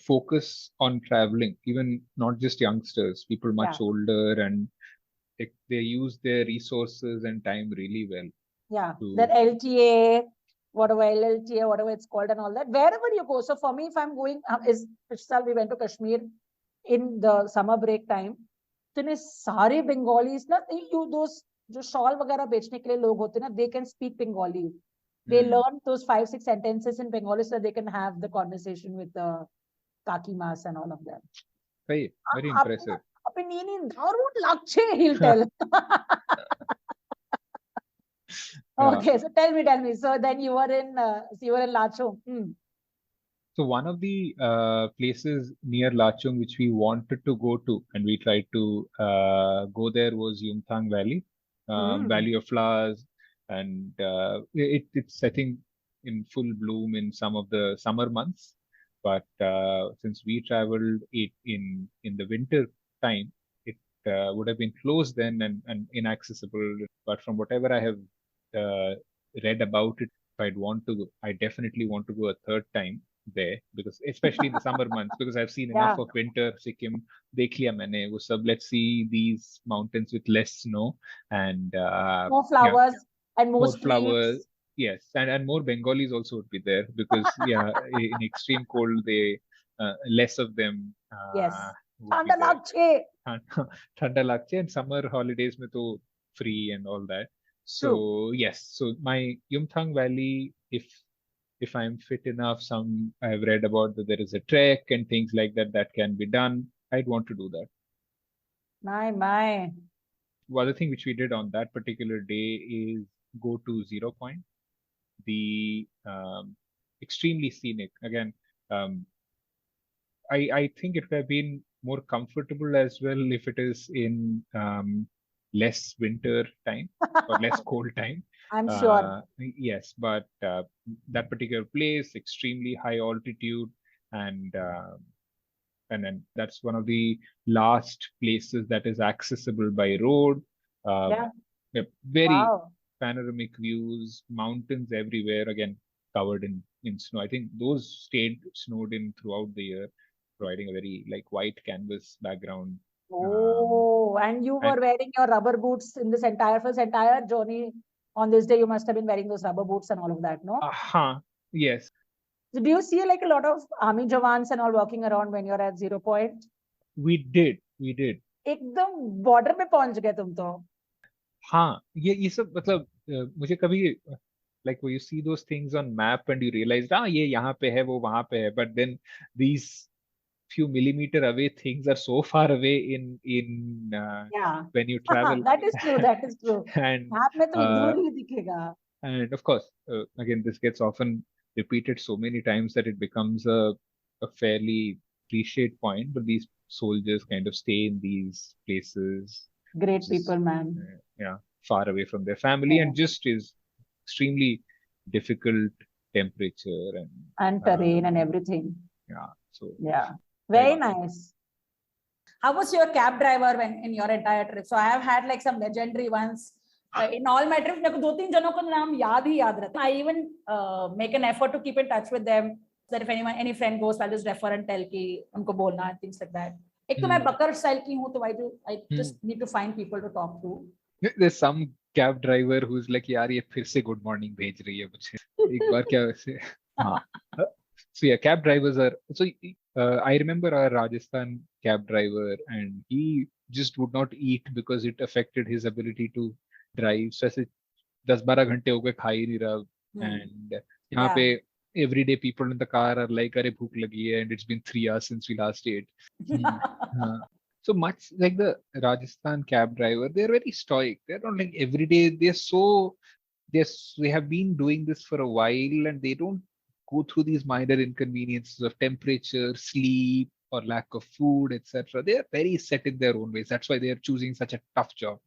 focus on traveling, even not just youngsters, people much older, and they use their resources and time really well. Yeah, that LTA, whatever LLTA, whatever it's called, and all that. Wherever you go. So for me, if I'm going, we went to Kashmir in the summer break time. तो इन्हें सारे Bengalis ना, those जो shawl वगैरह बेचने के लिए लोग होते हैं ना, they can speak Bengali. They learn those 5-6 sentences in Bengali so they can have the conversation with the kakimas and all of that. Very impressive. He'll tell. Okay, so tell me. So then you were in Lachung. So one of the places near Lachung which we wanted to go to and we tried to go there was Yumthang Valley, Valley of Flowers, and it's I think in full bloom in some of the summer months. But since we traveled it in the winter time, it would have been closed then and inaccessible. But from whatever I have read about it, I definitely want to go a third time there, because especially in the summer months, because I've seen enough of winter. Sikkim dekh liya maine wo sab. Let's see these mountains with less snow and more flowers and more flowers. Yes, and more Bengalis also would be there because in extreme cold they less of them. Yes. Thanda lagche. Thanda lagche, and summer holidays mein to free and all that. So yes, so my Yumthang Valley, if I'm fit enough, I've read about that there is a trek and things like that can be done. I'd want to do that. My. One other thing which we did on that particular day is go to 0 Point, the extremely scenic. Again, I think it would have been more comfortable as well if it is in less winter time or less cold time. I'm sure. Yes, but that particular place, extremely high altitude, and then that's one of the last places that is accessible by road. Very panoramic views, mountains everywhere, again covered in snow. I think those stayed snowed in throughout the year, providing a very white canvas background. And you were wearing your rubber boots in this entire journey. On this day, you must have been wearing those rubber boots and all of that, no? Yes. So do you see a lot of army jawans and all walking around when you're at 0 Point? We did. एकदम border पे पहुंच गए तुम तो. ये सब मतलब मुझे कभी when you see those things on map and you realize ये यहाँ पे है वो वहाँ पे है, but then these few millimeter away things are so far away in when you travel. That is true. And map में तो दूर ही दिखेगा. And of course, again, this gets often repeated so many times that it becomes a fairly cliched point, but these soldiers kind of stay in these places. Great people, man. Far away from their family, and just is extremely difficult temperature And terrain and everything. yeah. So Yeah, very very awesome. nice. How was your cab driver when in your entire trip? So I have had like some legendary ones. In all my trips, मेरे को 2-3 जनों का नाम याद ही याद रहता. I even make an effort to keep in touch with them. That if any friend goes, I'll just refer and tell कि उनको बोलना and things like that. एक तो मैं बकर स्टाइल की हूँ, तो I just need to find people to talk to. There's some cab driver who's like, यार ये फिर से good morning भेज रही है मुझे. एक बार क्या वैसे. हाँ. So yeah, cab drivers are so. I remember our Rajasthan cab driver, and he just would not eat because it affected his ability to drive. So ऐसे 10-12 घंटे हो गए खा ही नहीं रहा. And यहाँ पे everyday people in the car are like, अरे भूख लगी है, and it's been 3 hours since we last ate. So much like the Rajasthan cab driver, they're very stoic. They're not like every day. They have been doing this for a while, and they don't go through these minor inconveniences of temperature, sleep, or lack of food, etc. They are very set in their own ways. That's why they are choosing such a tough job.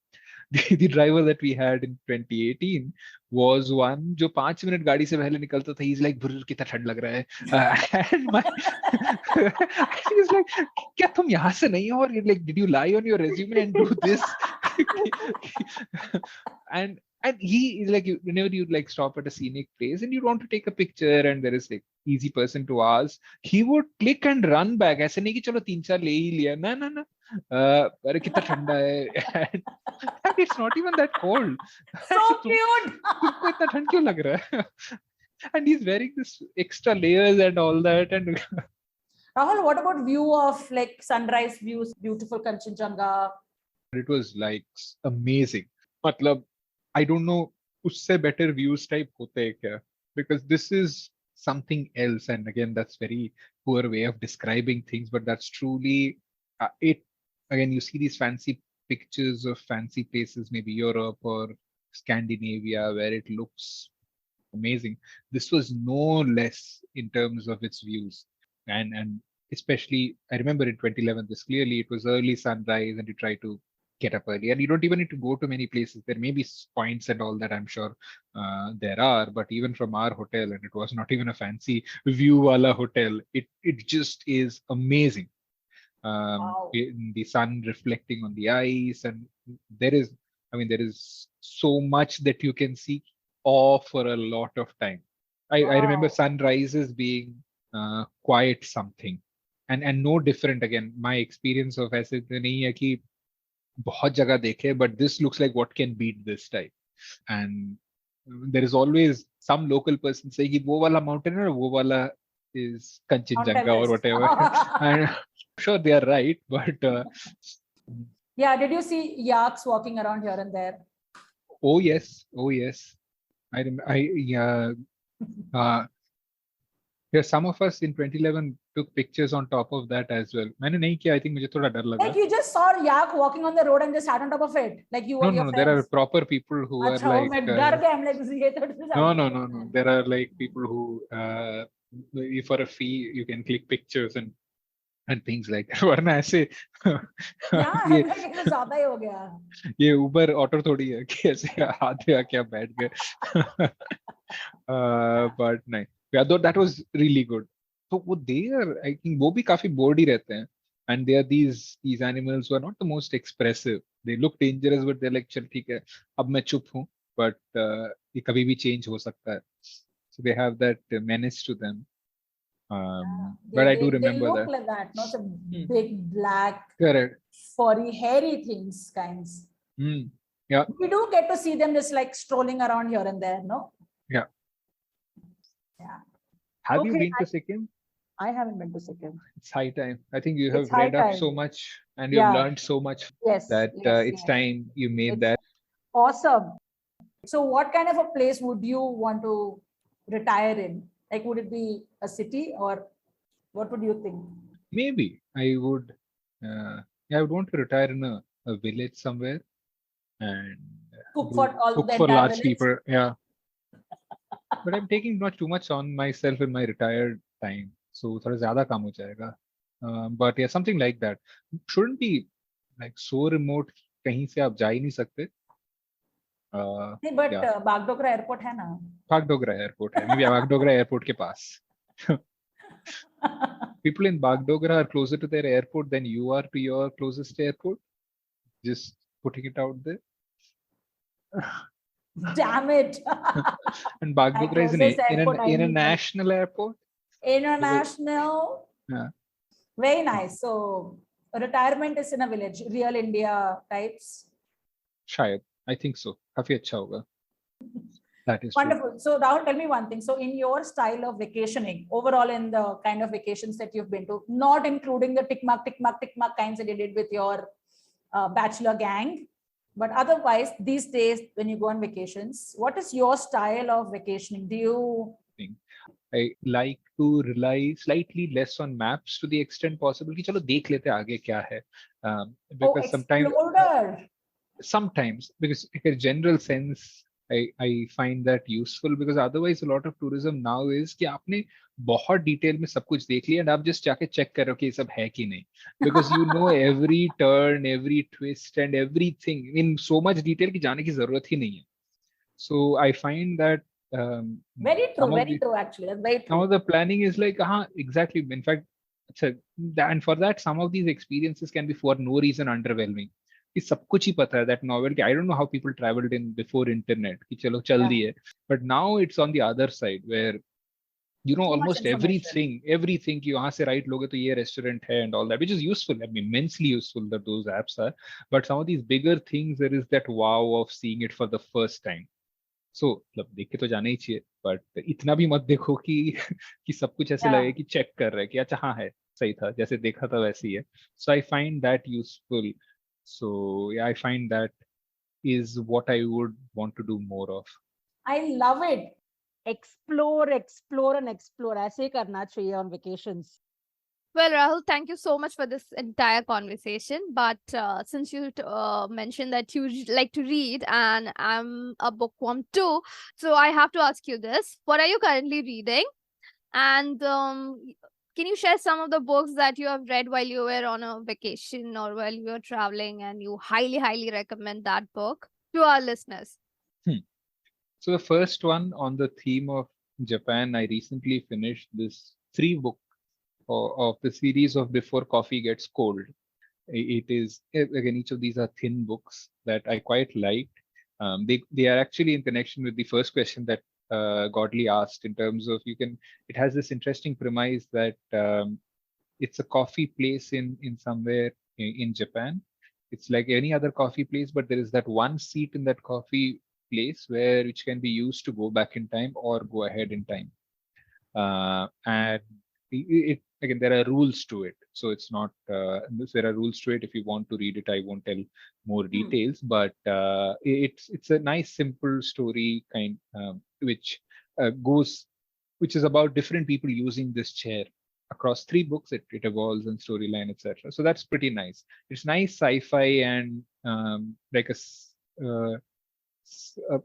The driver that we had in 2018 was one जो 5 minute गाड़ी से पहले निकलता था. He's like, ब्रर कितना ठंड लग रहा है. And my he's like, क्या तुम यहाँ से नहीं हो? और like, did you lie on your resume and do this? and he is like, whenever you like stop at a scenic place and you want to take a picture and there is like easy person to ask, he would click and run back. ऐसे नहीं कि चलो 3-4 ले ही लिया. ना. अरे कितना ठंडा है. And it's not even that cold. So cute. तुमको इतना ठंड क्यों लग रहा है? And he's wearing this extra layers and all that. And Rahul, what about view of like sunrise views, beautiful Kanchenjunga? it was like amazing. मतलब I don't know उससे better views type होते हैं क्या? Because this is something else. And again, that's very poor way of describing things, but that's truly it. Again, you see these fancy pictures of fancy places, maybe Europe or Scandinavia, where it looks amazing. This was no less in terms of its views. And especially, I remember in 2011, this clearly, it was early sunrise and you try to get up early. And you don't even need to go to many places. There may be points and all that, I'm sure there are, but even from our hotel, and it was not even a fancy view wala hotel, it just is amazing. Wow. The sun reflecting on the ice, and there is so much that you can see off for a lot of time. I remember sunrises being quite something, and no different. Again, my experience of ऐसे तो नहीं है कि बहुत जगह देखे, but this looks like what can beat this type. And there is always some local person saying कि वो वाला mountain है, वो वाला is Kanchenjunga or whatever. And I'm sure they are right, but yeah, did you see yaks walking around here and there? Oh yes. Yeah, some of us in 2011 took pictures on top of that as well. मैंने नहीं किया. I think मुझे थोड़ा डर लगा. Like you just saw yak walking on the road and just sat on top of it, like you were your No. friends. There are proper people who are like. मैं डर गया. I'm like, ये तो No. There are like people who, for a fee, you can click pictures and things like that. वरना ऐसे ये ज्यादा ही हो गया. ये उबर ऑटो थोड़ी है कि ऐसे आधे आके आप बैठ गए. But नहीं. Yeah, though that was really good. So I think वो भी काफी bored ही रहते हैं. And they are these animals who are not the most expressive. They look dangerous, but they're like, चल ठीक है, अब मैं चुप हूँ. But ये कभी भी change हो सकता है. So they have that menace to them. But I do remember they look that. like that, not a big black, Correct. furry, hairy things kinds. Yeah. We do get to see them just like strolling around here and there, no? Yeah. Have you been to Sikkim? I haven't been to Sikkim. It's high time. I think you have It's high read up time. so much and you've learned so much Yes. that it's time you made that. Awesome. So what kind of a place would you want to retire in? Like, would it be a city or what would you think? Maybe I would want to retire in a village somewhere and Cook for large village? people. Yeah. But I'm taking not too much on myself in my retired time. So थोड़ा ज़्यादा काम हो जाएगा. But yeah, something like that. Shouldn't be like so remote कहीं से आप जा ही नहीं सकते. नहीं, but Yeah. बागडोगरा एयरपोर्ट है ना. Bagdogra airport hai. Maybe Bagdogra airport ke paas. People in Bagdogra are closer to their airport than you are to your closest airport. Just putting it out there. Damn it. And My Bagdogra is closest airport, I in a need national airport. international. Yeah. Very nice. So retirement is in a village, real India types. शायद. I think so. काफी अच्छा होगा. That is true. Wonderful. So Rahul, tell me one thing. So in your style of vacationing, overall in the kind of vacations that you've been to, not including the tick mark kinds that you did with your bachelor gang, but otherwise these days when you go on vacations, what is your style of vacationing? Do you... I like to rely slightly less on maps to the extent possible कि चलो देख लेते हैं आगे क्या है. Because sometimes because in a general sense I find that useful, because otherwise a lot of tourism now is कि आपने बहुत डिटेल में सब कुछ देख लिया and आप just जाके check कर रहे हो कि ये सब है कि नहीं, because you know every turn, every twist and everything in so much detail कि जाने की जरूरत ही नहीं है. So I find that very true actually. That's very true. Some of the planning is like exactly, in fact, and for that some of these experiences can be for no reason underwhelming. सब कुछ ही पता है, that novelty. I don't know how people traveled in before internet कि चलो चल दी है, but now it's on the other side where you know almost everything कि यहाँ से right लोगे तो ये restaurant है and all that, which is useful. I mean, immensely useful that those apps are, but some of these bigger things there is that wow of seeing it for the first time. So मतलब देख के तो जाना ही चाहिए, but इतना भी मत देखो कि सब कुछ ऐसे लगे कि चेक कर रहे हैं कि अच्छा हाँ है, सही था, जैसे देखा था वैसे ही है. So I find that useful. So yeah, I find that is what I would want to do more of. I love it. Explore and explore. ऐसे ही करना चाहिए on vacations. Well, Rahul, thank you so much for this entire conversation. But since you mentioned that you like to read and I'm a bookworm too, so I have to ask you this. What are you currently reading? And can you share some of the books that you have read while you were on a vacation or while you were traveling and you highly, highly recommend that book to our listeners? So the first one on the theme of Japan, I recently finished this 3-book of the series of Before Coffee Gets Cold. It is, again, each of these are thin books that I quite liked. They are actually in connection with the first question that Godly asked, in terms of it has this interesting premise that it's a coffee place in somewhere in Japan. It's like any other coffee place, but there is that one seat in that coffee place which can be used to go back in time or go ahead in time. And again, there are rules to it. So it's not, there are rules to it. If you want to read it, I won't tell more details, but it's a nice, simple story kind, which is about different people using this chair across 3 books. It evolves in storyline, etc. So that's pretty nice. It's nice sci-fi and like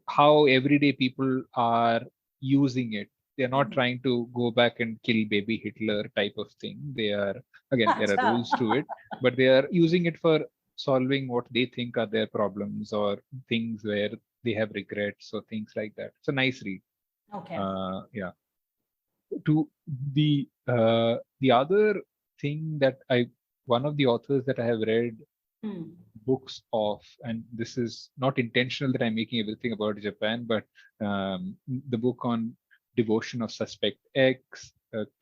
how everyday people are using it. They're not trying to go back and kill baby Hitler type of thing. They are, again, there are rules to it, but they are using it for solving what they think are their problems or things where they have regrets or things like that. It's a nice read. Okay. Yeah. To the other thing that one of the authors that I have read books of, and this is not intentional that I'm making everything about Japan, but the book on Devotion of Suspect X,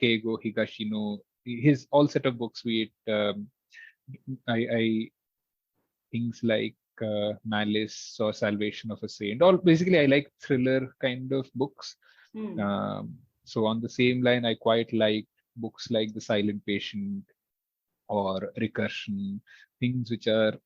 Keigo Higashino, his all set of books, be it things like Malice or Salvation of a Saint. All basically, I like thriller kind of books. So on the same line, I quite like books like The Silent Patient or Recursion, things which are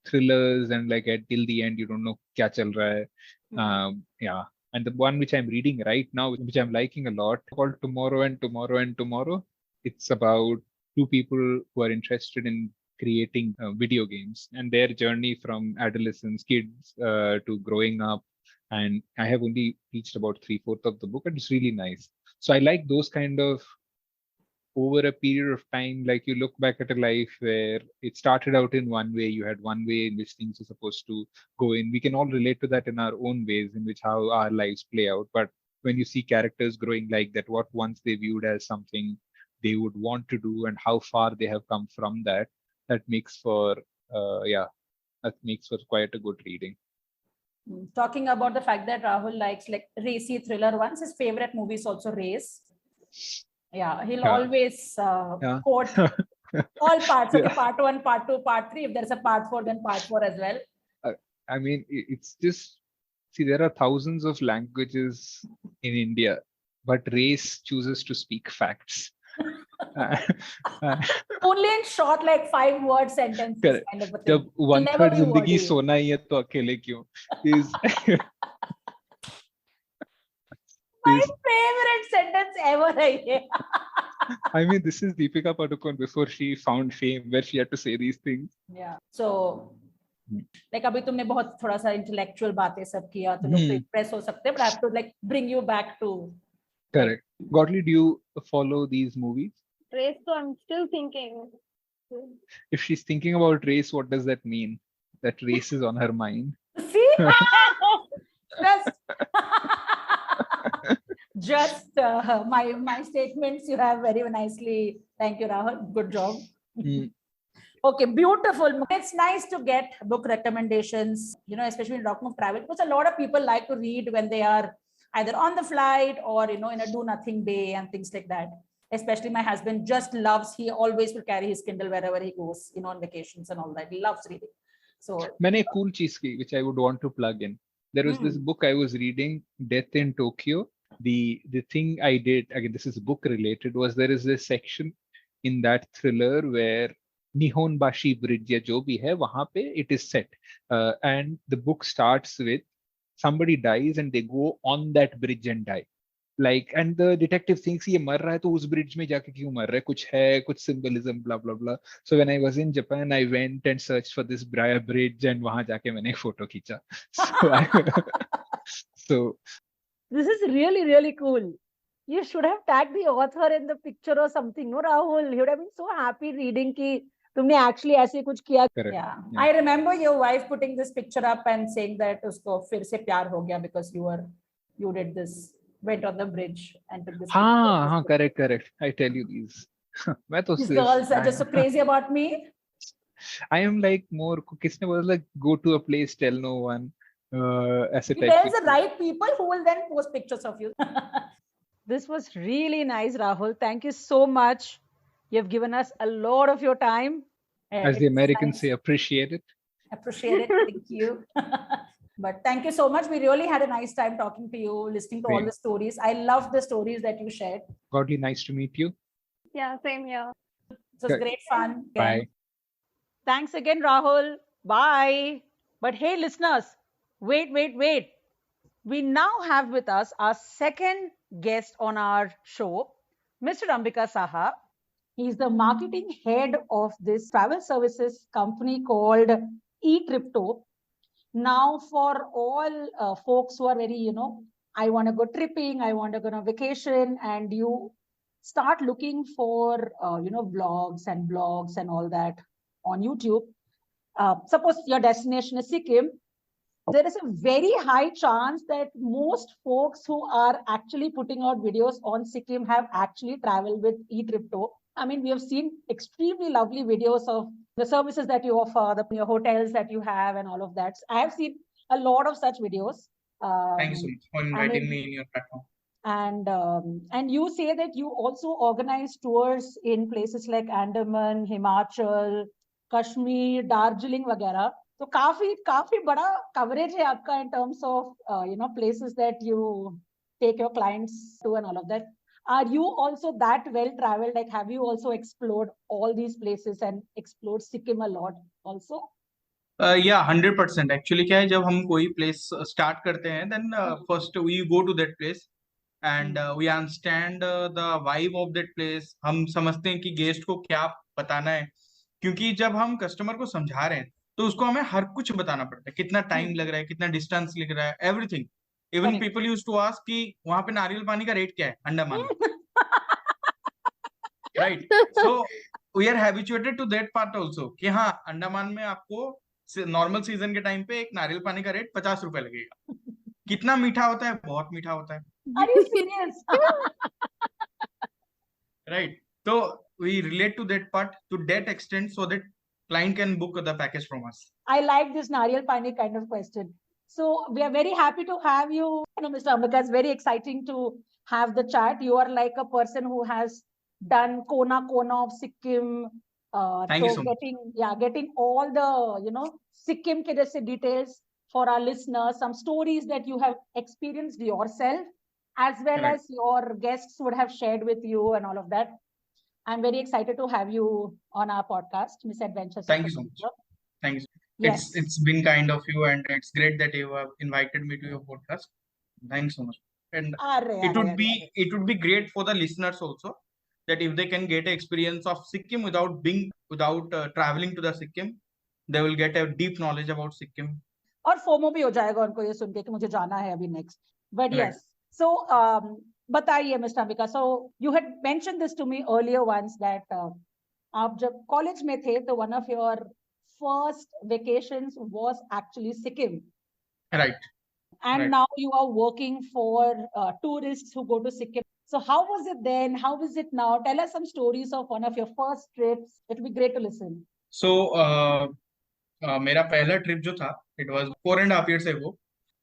thrillers and like till the end you don't know kya chal raha hai. Yeah. And the one which I'm reading right now, which I'm liking a lot, called Tomorrow and Tomorrow and Tomorrow. It's about 2 people who are interested in creating video games and their journey from adolescence, kids, to growing up. And I have only reached about 3/4 of the book, and it's really nice. So I like those kind of over a period of time, like you look back at a life where it started out in one way, you had one way in which things are supposed to go in. We can all relate to that in our own ways, in which how our lives play out. But when you see characters growing like that, what once they viewed as something they would want to do and how far they have come from that, that makes for that makes for quite a good reading. Talking about the fact that Rahul likes like racy thriller ones, his favorite movie is also Race. Yeah, he'll always quote all parts. Okay, part 1, part 2, part 3. If there's a part 4, then part 4 as well. I mean, it's just, see, there are thousands of languages in India, but Race chooses to speak facts. Only in short, like 5-word sentences kind of a thing. जब 1/3 जिंदगी सोना ही है तो अकेले क्यों is my favorite sentence ever. I mean, this is Deepika Padukone before she found fame, where she had to say these things. Yeah. So, like अभी तुमने बहुत थोड़ा सा intellectual बातें सब किया, तो लोग impress हो सकते हैं, but I have to like bring you back to. Correct. Godly, do you follow these movies? Race, so I'm still thinking. If she's thinking about Race, what does that mean? That Race is on her mind. See? Just my statements you have very nicely. Thank you, Rahul. Good job. Okay, beautiful. It's nice to get book recommendations, especially in talking of travel, because a lot of people like to read when they are either on the flight or, in a do nothing day and things like that. Especially my husband just loves, he always will carry his Kindle wherever he goes, on vacations and all that. He loves reading. So, मैंने cool चीज की, which I would want to plug in. There was this book I was reading, Death in Tokyo. The thing I did, again, this is book related, was there is this section in that thriller where Nihonbashi Bridge, ya jo bhi hai, wahan pe it is set. And the book starts with somebody dies and they go on that bridge and die. Like, and the detective thinks ye mar raha hai, to us bridge mein jaake kyun mar raha hai, kuch symbolism, blah, blah, blah. So when I was in Japan, I went and searched for this bridge and wahan jaake maine ek photo khicha. So this is really, really cool. You should have tagged the author in the picture or something, no, Rahul? He would have been so happy reading ki tumne actually ऐसे कुछ किया. Yeah. I remember your wife putting this picture up and saying that usko fir se pyar ho gaya because you did this, went on the bridge and took this. Correct. I tell you these. These girls are just so crazy about me. I am like more, kisne was like, go to a place, tell no one. There's the right people who will then post pictures of you. This was really nice, Rahul. Thank you so much. You've given us a lot of your time. As the Americans say, appreciate it. Appreciate it. Thank you. But thank you so much. We really had a nice time talking to you, listening to all the stories. I love the stories that you shared. Godly, nice to meet you. Yeah, same here. It was great fun. Bye. Thanks again, Rahul. Bye. But hey, listeners, wait. We now have with us our second guest on our show, Mr. Ambika Saha. He's the marketing head of this travel services company called eTripto. Now, for all folks who are very, I want to go tripping, I want to go on a vacation, and you start looking for, vlogs and blogs and all that on YouTube. Suppose your destination is Sikkim. There is a very high chance that most folks who are actually putting out videos on Sikkim have actually traveled with eTripto. I mean, we have seen extremely lovely videos of the services that you offer, your hotels that you have and all of that. I have seen a lot of such videos. Thank you so much for inviting me in your platform. And you say that you also organize tours in places like Andaman, Himachal, Kashmir, Darjeeling, वगैरह. So काफी बड़ा coverage है आपका in terms of places that you take your clients to and all of that. Are you also that well traveled? Like, have you also explored all these places and explored Sikkim a lot also? Yeah, 100%. Actually, क्या है जब हम कोई place start करते हैं, then first we go to that place and we understand the vibe of that place. हम समझते हैं कि guest को क्या बताना है, क्योंकि जब हम customer को समझा रहे हैं तो उसको हमें हर कुछ बताना पड़ता है, कितना टाइम लग रहा है, कितना डिस्टेंस लग रहा है, everything. Even people used to ask कि वहां पे नारियल पानी का रेट क्या है अंडमान में. Right. So we are habituated to that part also कि हाँ, अंडमान में आपको नॉर्मल सीजन के टाइम पे एक नारियल पानी का रेट 50 रुपए लगेगा. कितना मीठा होता है, बहुत मीठा होता है. Are you serious? Right. So we relate to that part to that extent so that client can book the package from us. I like this Nariyal Pani kind of question. So we are very happy to have you. Mr. Ambika, it's very exciting to have the chat. You are like a person who has done Kona of Sikkim. Thank you so much. Getting all the Sikkim ke jaise details for our listeners, some stories that you have experienced yourself, as well Correct. as your guests would have shared with you and all of that. I'm very excited to have you on our podcast, Miss Adventure. Thank you so much. Thank you. Yes. It's been kind of you, and it's great that you have invited me to your podcast. Thanks so much. And it would be great for the listeners also, that if they can get an experience of Sikkim without traveling to the Sikkim, they will get a deep knowledge about Sikkim. और FOMO भी हो जाएगा उनको ये सुन के कि मुझे जाना है अभी next. But Right. yes, so बताइए mister Ambika. So you had mentioned this to me earlier once that आप जब कॉलेज में थे तो one of your first vacations was actually Sikkim. Right. And Right. now you are working for tourists who go to Sikkim. So how was it then? How is it now? Tell us some stories of one of your first trips. It would be great to listen. So मेरा पहला trip जो था, it was 4.5 years ago.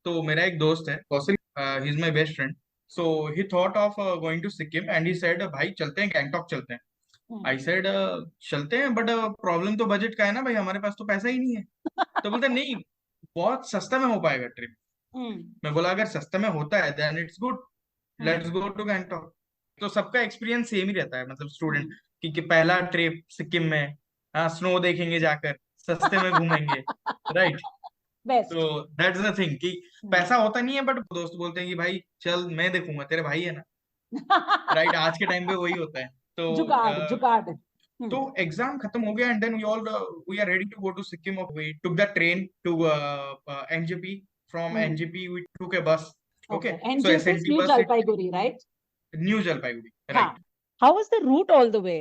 तो मेरा एक दोस्त है Kaushik, he is my best friend. So he thought of going to Sikkim and he said, भाई चलते हैं, गैंगटॉक चलते हैं. I said चलते हैं, but प्रॉब्लम तो बजट का है ना भाई, हमारे पास तो पैसा ही नहीं है. तो बोलते नहीं, बहुत सस्ता में हो पाएगा ट्रिप. मैं बोला अगर सस्ते में होता है then it's good, let's go to Gangtok. तो सबका एक्सपीरियंस सेम ही रहता है, मतलब स्टूडेंट कि पहला ट्रिप सिक्किम में, हाँ स्नो देखेंगे जाकर, सस्ते में घूमेंगे. राइट. तो दैट्स द थिंग कि पैसा होता नहीं है, बट दोस्त बोलते हैं कि भाई चल मैं देखूंगा, तेरे भाई है ना. राइट. आज के टाइम पे वही होता है. तो जुगाड़. तो एग्जाम खत्म हो गया, and then we are ready to go to Sikkim. We took the train to NJP. From NJP we took a bus. Okay. So SNT New bus. Jalpaiguri, right? New Jalpaiguri. Right. How was the route all the way?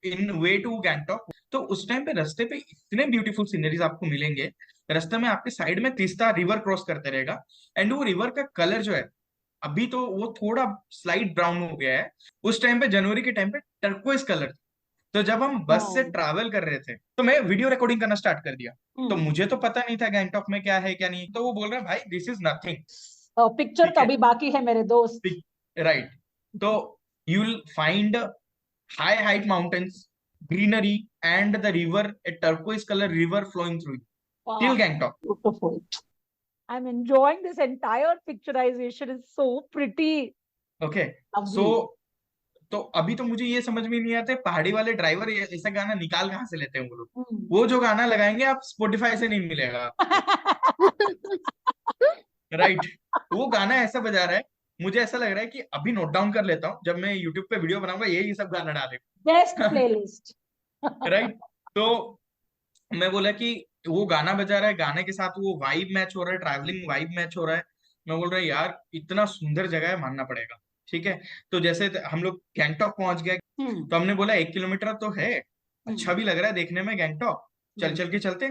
In way to Gangtok. तो उस time पे रास्ते पे इतने beautiful sceneries आपको मिलेंगे. रास्ते में आपके साइड में तीस्ता रिवर क्रॉस करते रहेगा, एंड वो रिवर का कलर जो है, अभी तो वो थोड़ा स्लाइट ब्राउन हो गया है. उस टाइम पे जनवरी के टाइम पे टर्कोइज कलर. तो जब हम बस से ट्रैवल कर रहे थे तो मैं वीडियो रिकॉर्डिंग करना स्टार्ट कर दिया. तो मुझे तो पता नहीं था गैंगटॉक में क्या है क्या नहीं. तो वो बोल रहा है भाई दिस इज नथिंग, पिक्चर तो अभी बाकी है मेरे दोस्त. राइट. तो you will find high height mountains, greenery, and the river, a turquoise color river flowing through till Gangtok. Beautiful. I'm enjoying this entire picturization. It's so pretty. Okay. So तो अभी तो मुझे ये समझ में नहीं आता है पहाड़ी वाले ड्राइवर ऐसा गाना निकाल कहाँ से लेते हैं वो लोग. वो जो गाना लगाएंगे आप स्पॉटिफाई से नहीं मिलेगा. राइट. वो गाना ऐसा बजा रहा है, मुझे ऐसा लग रहा है कि अभी नोट डाउन कर लेता हूँ, जब मैं यूट्यूब पे वीडियो बनाऊंगा यही सब गाना डालेगा. Best playlist. राइट. तो मैं बोला कि वो गाना बजा रहा है, गाने के साथ वो वाइब मैच हो रहा है, ट्रैवलिंग वाइब मैच हो रहा है. मैं बोल रहा है यार इतना सुंदर जगह है, मानना पड़ेगा. ठीक है. तो जैसे हम लोग गैंगटॉक पहुंच गए, तो हमने बोला 1 किलोमीटर तो है, अच्छा भी लग रहा है देखने में गैंगटॉक, चल के चलते.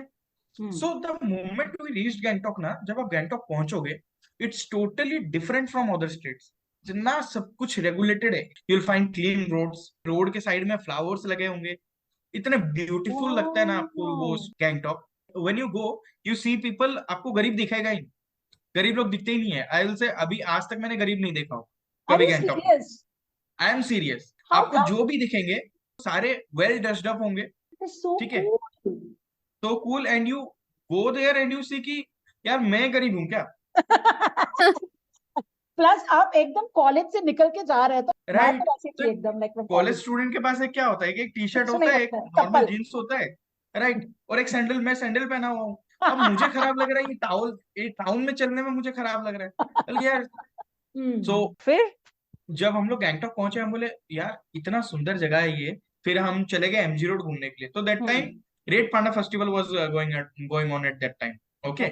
So the moment we reached Gangtok ना, जब आप गैंगटॉक पहुंचोगे, it's totally different from other states. जितना सब कुछ रेगुलेटेड है, you will find clean roads, road के साइड में फ्लावर्स लगे होंगे, इतने ब्यूटीफुल लगता है ना आपको वो Gangtok. When you go you see people, आपको गरीब दिखेगा ही, गरीब लोग दिखते ही नहीं है. आई विल से अभी आज तक मैंने गरीब नहीं देखा हो कभी गैंगटॉक. I am serious. आपको जो भी दिखेंगे सारे वेल ड्रेस्ड अप होंगे. ठीक है. तो cool. And you go there and you see कि यार मैं गरीब हूँ क्या. प्लस आप एकदम कॉलेज से निकल के जा रहे थे. राइट. एकदम लाइक कॉलेज स्टूडेंट के पास क्या होता है कि एक टी शर्ट होता है, एक नॉर्मल जींस होता है. राइट. और एक सैंडल. मैं सैंडल पहना हुआ हूँ. अब मुझे खराब लग रहा है ये टाउन में चलने में मुझे खराब लग रहा है यार. सो फिर जब हम लोग गैंगटॉक पहुंचे, हम बोले यार इतना सुंदर जगह है ये. फिर हम चले गए एमजी रोड घूमने के लिए. तो that time red panda festival was going on eight that time. Okay.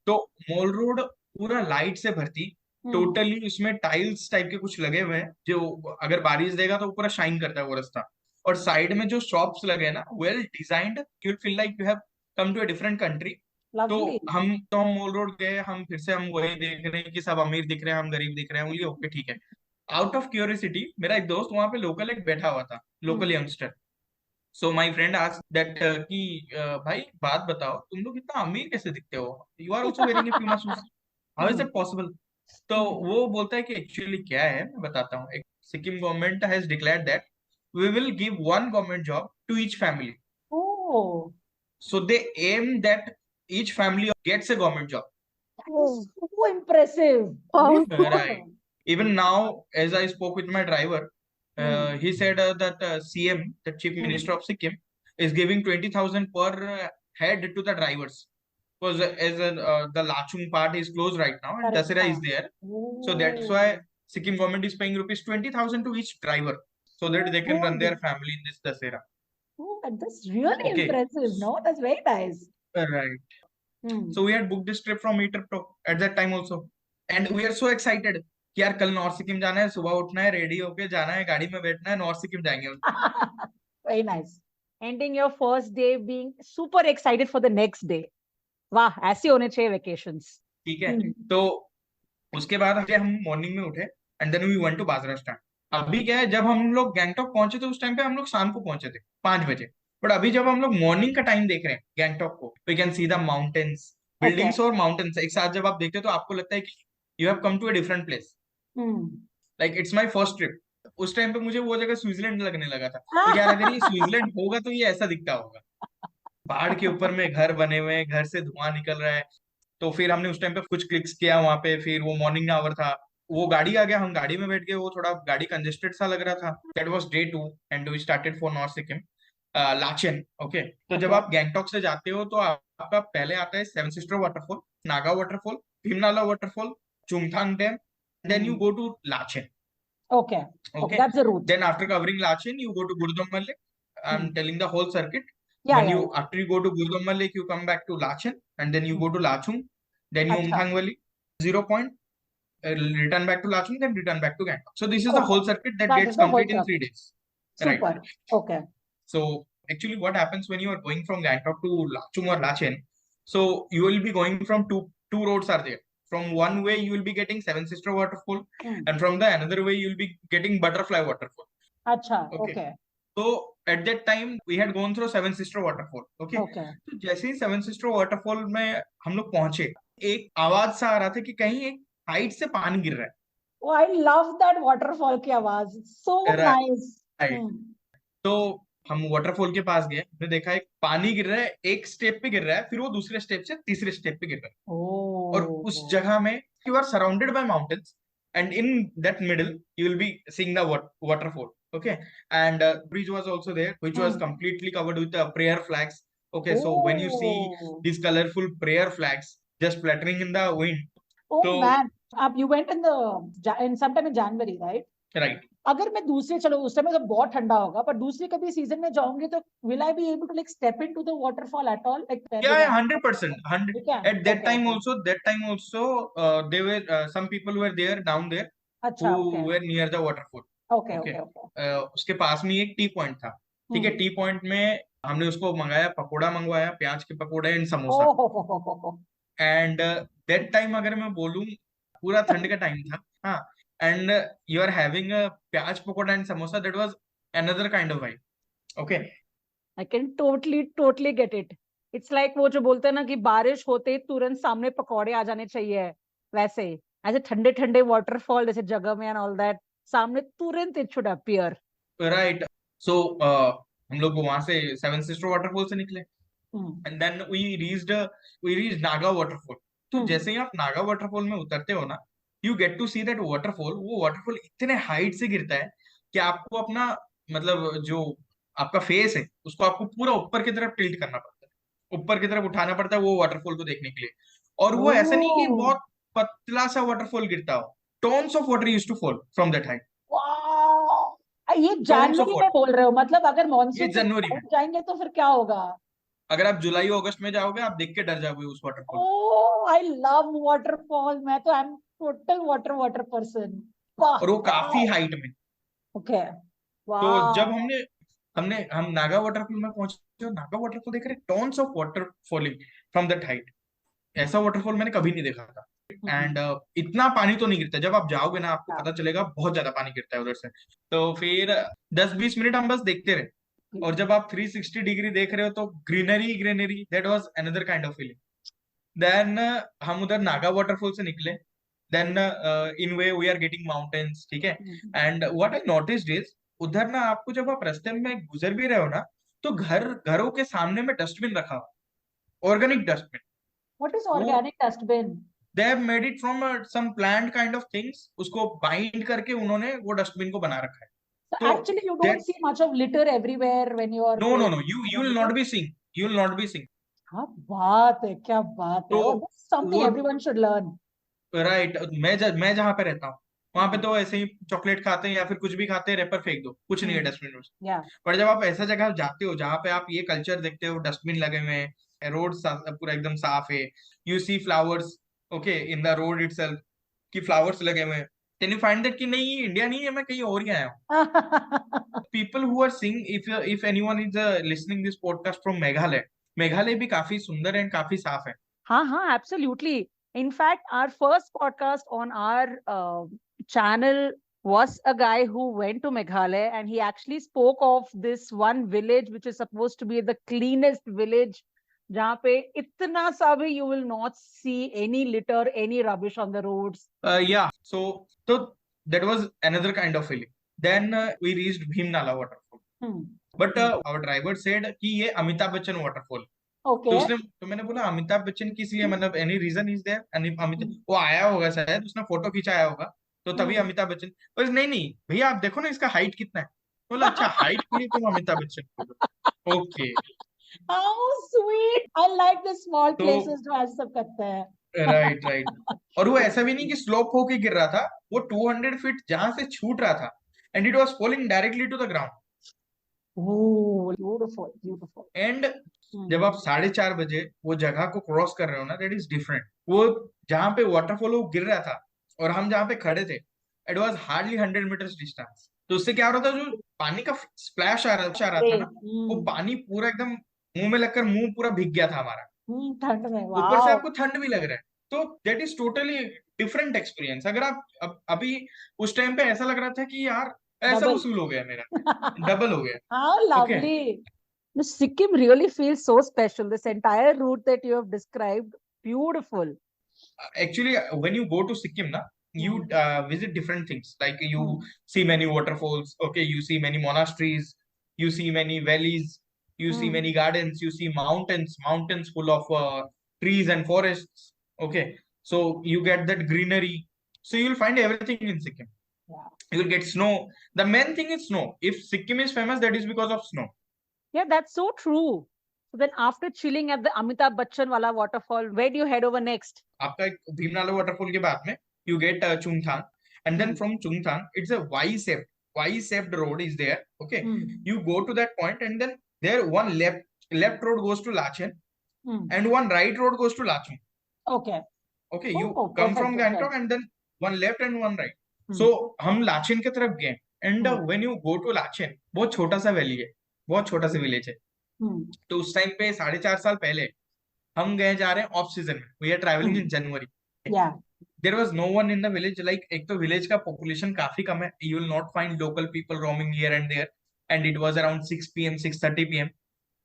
तो मॉल रोड पूरा लाइट से भरती, टोटली उसमें टाइल्स टाइप के कुछ लगे हुए हैं, जो अगर बारिश देगा तो पूरा शाइन करता है वो रास्ता. और साइड में जो शॉप्स लगे हैं ना, well designed, you will feel like you have come to a different country. तो Lovely. हम मॉल रोड गए, हम फिर से हम वही देख रहे हैं कि सब अमीर दिख रहे हैं, हम गरीब दिख रहे हैं, बोलिए ओके ठीक है। आउट ऑफ क्यूरियोसिटी मेरा एक दोस्त वहां पे लोकल एक बैठा हुआ था, local youngster. So my friend asked that कि भाई बात बताओ, तुम लोग इतना अमीर कैसे दिखते हो, you are also wearing a Puma shoes, how is it possible? तो वो बोलता है कि एक्चुअली क्या है, मैं बताता हूँ। एक Sikkim government has declared that we will give one government job to each family, Oh, so they aim that each family gets a government job. that is so impressive. Wow. Very Right. good. Even now, as I spoke with my driver, he said that CM, the Chief Minister of Sikkim, is giving 20,000 per head to the drivers. Because as the Lachung part is closed right now and Correct. Dasera is there, so that's why Sikkim government is paying rupees 20,000 to each driver, so that they can run their family in this Dasera. Oh, that's really Okay. impressive. No, that's very nice. Right. Hmm. So we had booked this trip from Meter Pro at that time also, and we are so excited कि यार कल north Sikkim जाना है, सुबह उठना है, ready होके जाना है, गाड़ी में बैठना है, नॉर्थ सिक्किम जाएंगे। Very nice. Ending your first day being super excited for the next day. वाह, ऐसे होने चाहिए vacations. ठीक है, तो उसके बाद हम मॉर्निंग में उठे and then we went to Vajra stand. अभी क्या है, जब हम लोग गैंगटॉक पहुंचे थे उस टाइम पे हम लोग शाम को पहुंचे थे 5 बजे, बट अभी जब हम लोग मॉर्निंग का टाइम देख रहे हैं गैंगटॉक को, we can see the mountains, buildings और माउंटेन्स एक साथ जब आप देखते हो तो आपको लगता है कि you have come to a different place, like it's my first trip. उस टाइम पे मुझे वो जगह स्विट्जरलैंड लगने लगा था, तो यार अगर ये स्विट्जरलैंड होगा तो ये ऐसा दिखता होगा, पहाड़ के ऊपर में घर बने हुए हैं, घर से धुआं निकल रहा है। तो फिर हमने उस टाइम पे कुछ क्लिक्स किया वहां पे, फिर वो मॉर्निंग आवर था, वो गाड़ी आ गया, हम गाड़ी में बैठ गए, वो थोड़ा गाड़ी कंजेस्टेड सा लग रहा था। That was day 2 and we started for north Sikkim Lachen. Okay, तो जब आप गैंगटॉक से जाते हो तो आपका पहले आता है seven sister waterfall, Naga waterfall, Bhimnala waterfall, Chungthang dam, then you go to Lachen. Okay. Okay, that's the route. Then after covering Lachen, you go to Gurudamma Lake. I'm telling the whole circuit. Yeah, When yeah, you yeah. after you go to Gurudamma Lake, you come back to Lachen, and then you go to Lachung, then you Acha. Umthang Valley, 0 point, return back to Lachung, then return back to Gangtok. So this is the Okay. whole circuit that That gets is the whole complete in 3 circuit. days. Super. Right. Okay. So actually, what happens when you are going from Gangtok to Lachung or Lachen? So you will be going from two roads are there. From one way you will be getting Seven Sister Waterfall, and from the another way you will be getting Butterfly Waterfall. Acha. Okay. So at that time we had gone through Seven Sister Waterfall. Okay. Okay. तो जैसे ही seven sister waterfall में हम लोग पहुंचे, एक आवाज सा आ रहा था कि कहीं एक हाइट से पानी गिर रहा है। Oh, I love that waterfall की आवाज. So nice. तो हम वाटरफॉल के पास गए, हमने देखा एक पानी गिर रहा है, एक स्टेप पे गिर रहा है, फिर वो दूसरे स्टेप से तीसरे स्टेप पे गिर रहा है। और उस जगह में you are surrounded by mountains, and in that middle you will be seeing the waterfall. Okay, and bridge was also there, which was completely covered with prayer flags. Okay, so when you see these colorful prayer flags just fluttering in the wind. Oh man, you went in sometime in January, right? Right. अगर मैं दूसरे, चलो उस समय तो बहुत ठंडा होगा, पर दूसरे कभी सीजन में जाऊंगी तो will I be able to like step into the waterfall at all? Like Yeah, 100%. At that Okay, time okay. also, they were some people were there down there अच्छा, who okay. were near the waterfall. Okay, Okay. okay. उसके पास में एक T point था। ठीक है, T point में हमने उसको मंगाया, पकोड़ा मंगवाया, प्याज के पकोड़े and samosa. And that time अगर मैं बोलूं, पूरा ठंड का टाइम था। हाँ, एंड यू आर हैविंग प्याज pakora and samosa, that was another kind of vibe. Okay, I can totally get it. It's like वो जो बोलते हैं ना कि बारिश होते ही तुरंत सामने पकौड़े आ जाने चाहिए, वैसे ही ऐसे ठंडे ठंडे वाटरफॉल जैसे जगह में एंड ऑल दैट, सामने तुरंत it should appear. Right. So हम लोग वहां से सेवन सिस्टर वाटरफॉल से निकले, and then we reached Naga waterfall. तो जैसे ही आप नागा वाटरफॉल में उतरते हो ना, you get to see that waterfall. वो वाटरफॉल इतने हाइट से गिरता है कि आपको अपना मतलब जो आपका फेस है उसको आपको पूरा ऊपर की तरफ टिल्ट करना पड़ता है, ऊपर की तरफ उठाना पड़ता है वो वाटरफॉल को देखने के लिए। और वो ऐसा नहीं कि बहुत पतला सा वाटरफॉल गिरता हो, tons of water used to fall from that height. ये जनवरी में बोल रहे हो? मतलब अगर ये मॉनसून जनवरी में जाएंगे तो फिर क्या होगा? अगर आप जुलाई अगस्त में जाओगे आप देख के डर जाओगे उस waterfall. Oh, I love waterfall. मैं तो I am total water person. और वो काफी हाइट में। ओके, तो जब हमने हम नागा वाटरफॉल में पहुंचे, नागा वाटरफॉल देख रहे, tons of water falling from that height. ऐसा वाटरफॉल मैंने कभी नहीं देखा था। एंड इतना पानी तो नहीं गिरता, जब आप जाओगे ना आपको पता चलेगा बहुत ज्यादा पानी गिरता है उधर से। तो फिर 10-20 मिनट हम बस देखते रहे, और जब आप 360 डिग्री देख रहे हो तो greenery greenery, that was another kind of feeling. Then हम उधर नागा वाटरफॉल से निकले। Then in way we are getting mountains, ठीक है। And what I noticed is, उधर ना आपको जब आप रास्ते में गुजर भी रहे हो ना, तो घरों के सामने में डस्टबिन रखा हुआ, ऑर्गेनिक डस्टबिन। What is वो organic dustbin? They have made it from some plant kind of things, उसको बाइंड करके उन्होंने वो डस्टबिन को बना रखा है। So तो actually, you that, don't see much of litter everywhere when you are no no going. No, you will not be seeing, you will not be seeing. क्या बात है, क्या बात है! तो Oh, this is something वो everyone should learn. Right, मैं जहाँ पे रहता हूँ वहां पे तो ऐसे ही चॉकलेट खाते हैं या फिर कुछ भी खाते हैं, रेपर फेंक दो, कुछ नहीं है डस्टबिन में। Yeah. पर जब आप ऐसा जगह जाते हो जहाँ पे आप ये कल्चर देखते हो, डस्टबिन लगे हुए हैं, रोड पूरा एकदम साफ है, you see flowers, okay, in the road itself, कि फ्लावर्स लगे हुए हैं, कैन यू फाइंड दैट कि नहीं ये इंडिया नहीं है, मैं कहीं और ही आया हूँ। People who are seeing, if anyone is listening this podcast from Meghalaya, Meghalaya भी काफी सुंदर है, काफी साफ है। हाँ, absolutely. In fact, our first podcast on our channel was a guy who went to Meghalaya, and he actually spoke of this one village which is supposed to be the cleanest village, जहाँ पे इतना सा भी you will not see any litter, any rubbish on the roads. Yeah, so that was another kind of feeling. Then we reached Bhimnala waterfall. But our driver said कि ये Amitabh Bachchan waterfall। Okay. तो मैंने बोला अमिताभ बच्चन किस लिए, मतलब any reason is there? Amitabh वो आया होगा शायद, उसने फोटो खिंचाया होगा, तो तभी अमिताभ बच्चन। बस नहीं नहीं भैया, आप देखो ना इसका हाइट कितना है। बोला अच्छा, हाइट के लिए तुम Amitabh Bachchan. Okay, How sweet! I like the small तो places जो ऐसे सब करते हैं। Right right. और वो ऐसा भी नहीं कि स्लोप होके गिर रहा था, वो 200 फीट जहां से छूट रहा था, and it was falling directly to the ground. Oh, beautiful, beautiful. And जब आप 4:30 बजे वो जगह को क्रॉस कर रहे हो ना, दैट इज डिफरेंट। वो जहां पे वाटरफॉल वो गिर रहा था और हम जहाँ पे खड़े थे, it was hardly 100 meters distance. तो उससे क्या हो रहा था, जो पानी का स्प्लैश आ रहा था ना, वो पानी पूरा एकदम मुंह में लगकर मुंह पूरा भीग गया था हमारा। ठंड में, ऊपर से wow. आपको ठंड भी लग रहा है, तो that is totally different experience. अगर आप अभी उस टाइम पे ऐसा लग रहा था कि यार ऐसा Double. वसूल हो गया मेरा, डबल हो गया। How Okay. lovely. The Sikkim really feels so special. This entire route that you have described, beautiful. Actually, when you go to Sikkim na, you visit different things, like you see many waterfalls, okay, you see many monasteries, you see many valleys, you see many gardens, you see mountains full of trees and forests, okay. So you get that greenery, so you'll find everything in Sikkim. Yeah. You will get snow. The main thing is snow. If Sikkim is famous, that is because of snow. Yeah, that's so true. So then after chilling at the Amitabh Bachchan wala waterfall, where do you head over next? आपका भीमनाला waterfall के बाद में you get Chungthang, and then from Chungthang it's a Y-shaped road is there, okay. You go to that point, and then there one left road goes to Lachen, and one right road goes to Lachung. Okay. Okay, you come from Gangtok, and then one left and one right. So हम लाचेन की तरफ गए, and when you go to Lachen, बहुत छोटा सा valley है, बहुत छोटा सा विलेज है। तो उस टाइम पे 4.5 साल पहले हम गए जा रहे हैं ऑफ सीजन में, we are travelling in January. There was no one in the village, like एक तो विलेज का पॉपुलेशन काफी कम है, you will not find local people roaming here and there, and it was around 6 PM 6:30 PM।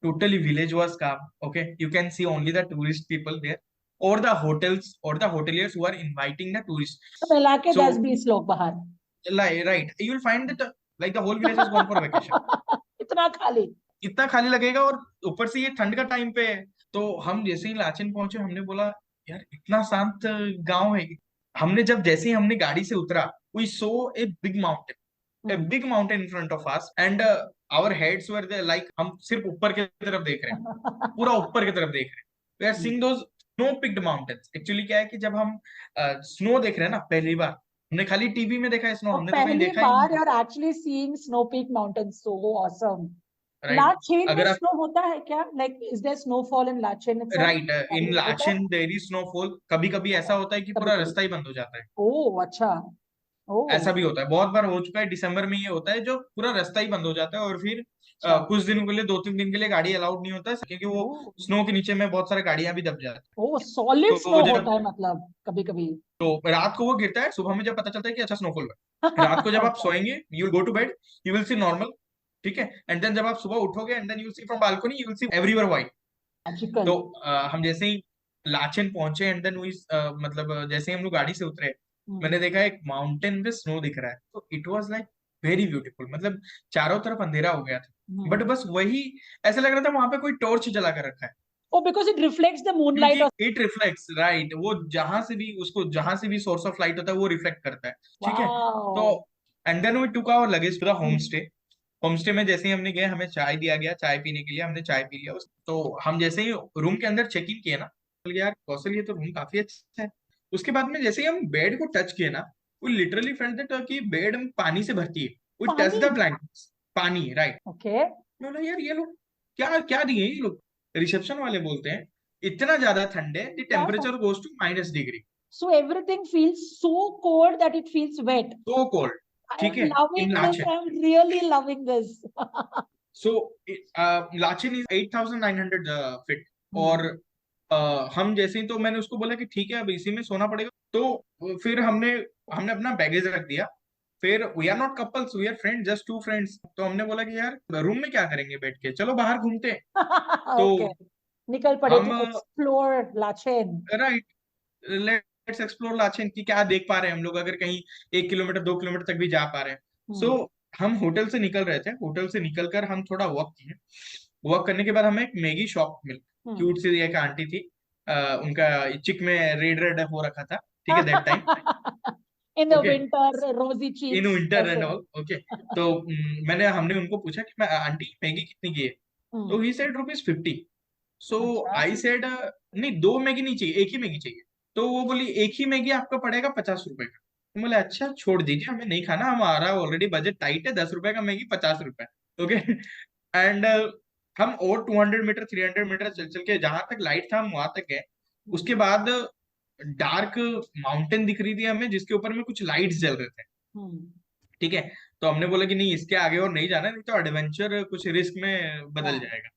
totally village was calm, okay. You can see only the tourist people there, or the hotels or the hoteliers who are inviting the tourists. So मिला के 10-20 लोग बाहर। Right, you will find that like the whole village has gone for vacation. इतना खाली लगेगा, और ऊपर से ये ठंड का टाइम पे है। तो हम जैसे ही लाचेन पहुंचे, हमने बोला यार इतना शांत गांव है। हमने जब जैसे ही हमने गाड़ी से उतरा, we saw a big mountain in front of us, and our heads were there, like हम सिर्फ ऊपर की तरफ देख रहे हैं, पूरा ऊपर की तरफ देख रहे हैं। We are seeing those snow-peaked mountains. Actually क्या है कि जब हम स्नो देख रहे हैं ना पहली बार, हमने खाली टीवी में देखा है स्नो, हमने तो कहीं देखा ही नहीं। You're actually seeing snow-peaked mountains, so awesome. Right. Lachen में अगर snow होता है क्या? Like, is there snowfall in Lachen itself? Right, in Lachen there is snowfall. कभी कभी ऐसा होता है कि पूरा रास्ता ही बंद हो जाता है। ओह अच्छा। ऐसा भी होता है, बहुत बार हो चुका है। दिसंबर में ये होता है जो पूरा रास्ता ही बंद हो जाता है, और फिर अच्छा कुछ दिनों के लिए 2-3 दिन के लिए गाड़ी अलाउड नहीं होता क्योंकि वो ओ स्नो के नीचे में बहुत सारी गाड़ियां भी दब जाती ओ सॉलिड हैं। स्नो तो होता जब है मतलब कभी कभी। रात को वो गिरता है, सुबह में जब पता चलता है कि अच्छा स्नोफॉल है, रात को जब आप Okay. सोएंगे you will go to bed, you will see normal, ठीक है, एंड देन जब आप सुबह उठोगे and then you will see from balcony you will see everywhere white. Magical. तो हम जैसे ही लाचेन पहुंचे एंड देन वी मतलब जैसे ही हम लोग गाड़ी से उतरे, हम्म, मैंने देखा एक माउंटेन पे स्नो दिख रहा है, तो it was like very beautiful, मतलब चारों तरफ अंधेरा हो गया था, बट हम्म। बस वही ऐसा लग रहा था वहां पे कोई टॉर्च जला कर रखा है, Oh, because it reflects the moonlight क्योंकि or इट रिफ्लेक्ट्स राइट, वो जहां से भी उसको जहां से भी सोर्स ऑफ लाइट होता है वो रिफ्लेक्ट करता है, ठीक है। तो wow. And then we took our luggage to the home hmm, stay. Home stay में जैसे ही हमने गए हमें चाय दिया गया, चाय पीने के लिए हमने चाय पी लिया तो हम जैसे ही रूम के अंदर चेक इन किए ना, बोले यार कौशल ये तो रूम काफी अच्छा है। उसके बाद में जैसे ही हम बेड को टच किए ना, वो लिटरली फेल्ट दैट कि बेड पानी से भरती है, वी टच पानी। द ब्लैंकेट्स, पानी राइट। Okay. मैं बोला यार ये लोग क्या क्या दिए ये लोग, रिसेप्शन वाले बोलते हैं इतना ज्यादा ठंड है, द क्या temperature goes to -degree, So everything feels so cold that it feels wet. So cold, I ठीक am है, in loving this. Lachen. I'm really loving this. So Lachen is 8,900 feet, और हम्म, हम जैसे ही, तो मैंने उसको बोला कि ठीक है अब इसी में सोना पड़ेगा, तो फिर हमने हमने अपना बैगेज रख दिया, फिर we are not couples, we are friend, just two friends, तो हमने बोला कि यार रूम में क्या करेंगे बैठ के, चलो बाहर घूमते हैं। तो Okay. निकल पड़े हम to explore Lachen. Right, let's explore Lachen की क्या देख पा रहे हैं हम लोग, अगर कहीं 1 किलोमीटर 2 किलोमीटर तक भी जा पा रहे हैं। सो हम्म, हम होटल से निकल रहे थे, होटल से निकल कर हम थोड़ा वॉक किए, वॉक करने के बाद हमें एक मैगी शॉप मिली, क्यूट सी एक आंटी थी, उनका चिक में रेड रेड हो रखा था, ठीक है, that time, In the okay, winter, rosy in cheeks. Winter and ऐसे. All, okay. तो हमने उनको पूछा कि मैं आंटी मैगी कितनी की है, तो हम्म, ही सेड ₹50। सो अच्छा. आई सेड नहीं, दो मैगी नहीं चाहिए, एक ही मैगी चाहिए। तो वो बोली एक ही मैगी आपका पड़ेगा ₹50 का। तो बोले अच्छा छोड़ दीजिए, हमें नहीं खाना, हमारा ऑलरेडी बजट टाइट है, ₹10 का मैगी ₹50, ओके। एंड हम और 200 मीटर 300 मीटर चल चल के जहां तक लाइट था हम वहां तक गए। उसके बाद डार्क माउंटेन दिख रही थी हमें, जिसके ऊपर में कुछ लाइट्स जल रहे थे, हम्म, ठीक है। तो हमने बोला कि नहीं इसके आगे और नहीं जाना, नहीं तो एडवेंचर कुछ रिस्क में बदल yeah. जाएगा,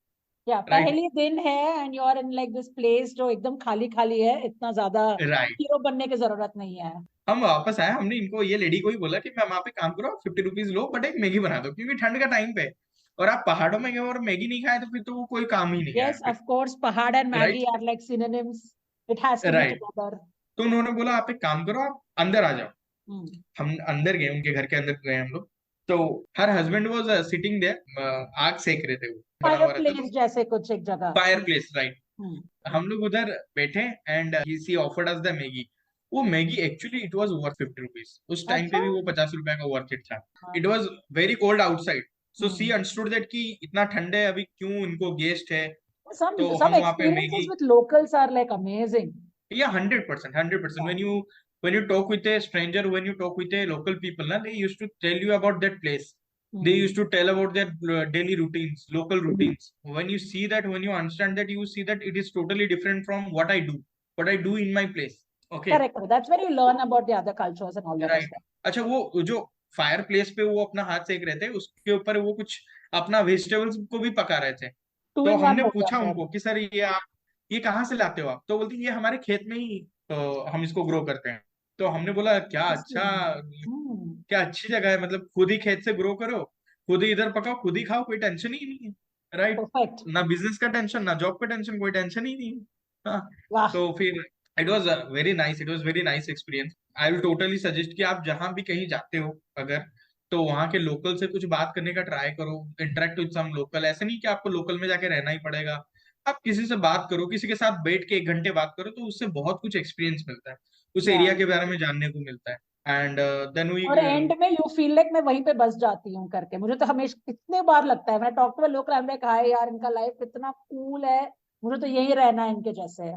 या राइट। पहली दिन है and you are in like this place जो एकदम खाली खाली है, इतना ज्यादा राइट, हीरो बनने की जरूरत नहीं है. हम वापस आए, हमने इनको ये लेडी को ही बोला कि मैम आप एक काम करो, ₹50 लो बट एक मैगी बना दो, क्योंकि ठंड का टाइम पे है, और आप पहाड़ों में गए और मैगी नहीं खाए तो फिर तो वो कोई काम ही नहीं है Yes, यहाँ पे, of course, पहाड़ and right, Maggie are like synonyms. It has to be right. together. तो उन्होंने बोला आप एक काम करो, आप अंदर आ जाओ। Hmm. हम अंदर गए, उनके घर के अंदर गए हम लोग, तो her husband was sitting there, आग सेक रहे थे, वो बना हुआ रहता, Fireplace तो जैसे कुछ एक जगह. Fire place, right. Hmm. हम लोग उधर बैठे and she offered us the Maggi. वो Maggi actually it was worth ₹50, उस टाइम पे अच्छा. भी वो ₹50 का वर्थ इट था। हाँ. It was very cold outside, so see Hmm. Understood that कि इतना ठंड है अभी, क्यों इनको गेस्ट है, तो Some हम वहां पे experiences Maggi, with locals are like amazing. yeah, 100%, 100%, Yeah. when you talk with a stranger, when you talk with a local people na, they used to tell you about that place, they Hmm. used to tell about their daily routines, local routines. When you see that, when you understand that, you see that it is totally different from what I do in my place, okay, Correct. That's where you learn about the other cultures and all that as right। well. अच्छा, वो जो fire place पे वो अपना हाथ सेक रहे थे, उसके ऊपर वो कुछ अपना वेजिटेबल्स को भी पका रहे थे। Two तो in one हमने हो गया पूछा फिर. उनको कि सर ये आप ये कहाँ से लाते हो आप, तो बोलते ये हमारे खेत में ही, तो हम इसको ग्रो करते हैं। तो हमने बोला क्या अच्छा, Interesting. Hmm. क्या अच्छी जगह है, मतलब खुद ही खेत से ग्रो करो, खुद ही इधर पकाओ, खुद ही खाओ, कोई टेंशन ही नहीं है, राइट। Perfect. ना बिजनेस का टेंशन, ना जॉब का टेंशन, कोई टेंशन ही नहीं है, हाँ। वाह. तो फिर it was very nice, it was very nice experience. I will totally suggest कि आप जहां भी कहीं जाते हो अगर, तो वहां के लोकल से कुछ बात करने का ट्राई करो, इंटरेक्ट विद सम लोकल, ऐसे नहीं कि आपको लोकल में जाके रहना ही पड़ेगा, आप किसी से बात करो, किसी के साथ बैठ के 1 घंटे बात करो, तो उससे बहुत कुछ एक्सपीरियंस मिलता है, उस या. एरिया के बारे में जानने को मिलता है। एंड देन वी, और एंड में यू फील लाइक मैं वहीं पे बस जाती हूँ करके. मुझे तो हमेशा कितने बार लगता है, मैं talk to local, I am like hi यार इनका लाइफ इतना कूल है, मुझे तो यही रहना है इनके जैसे.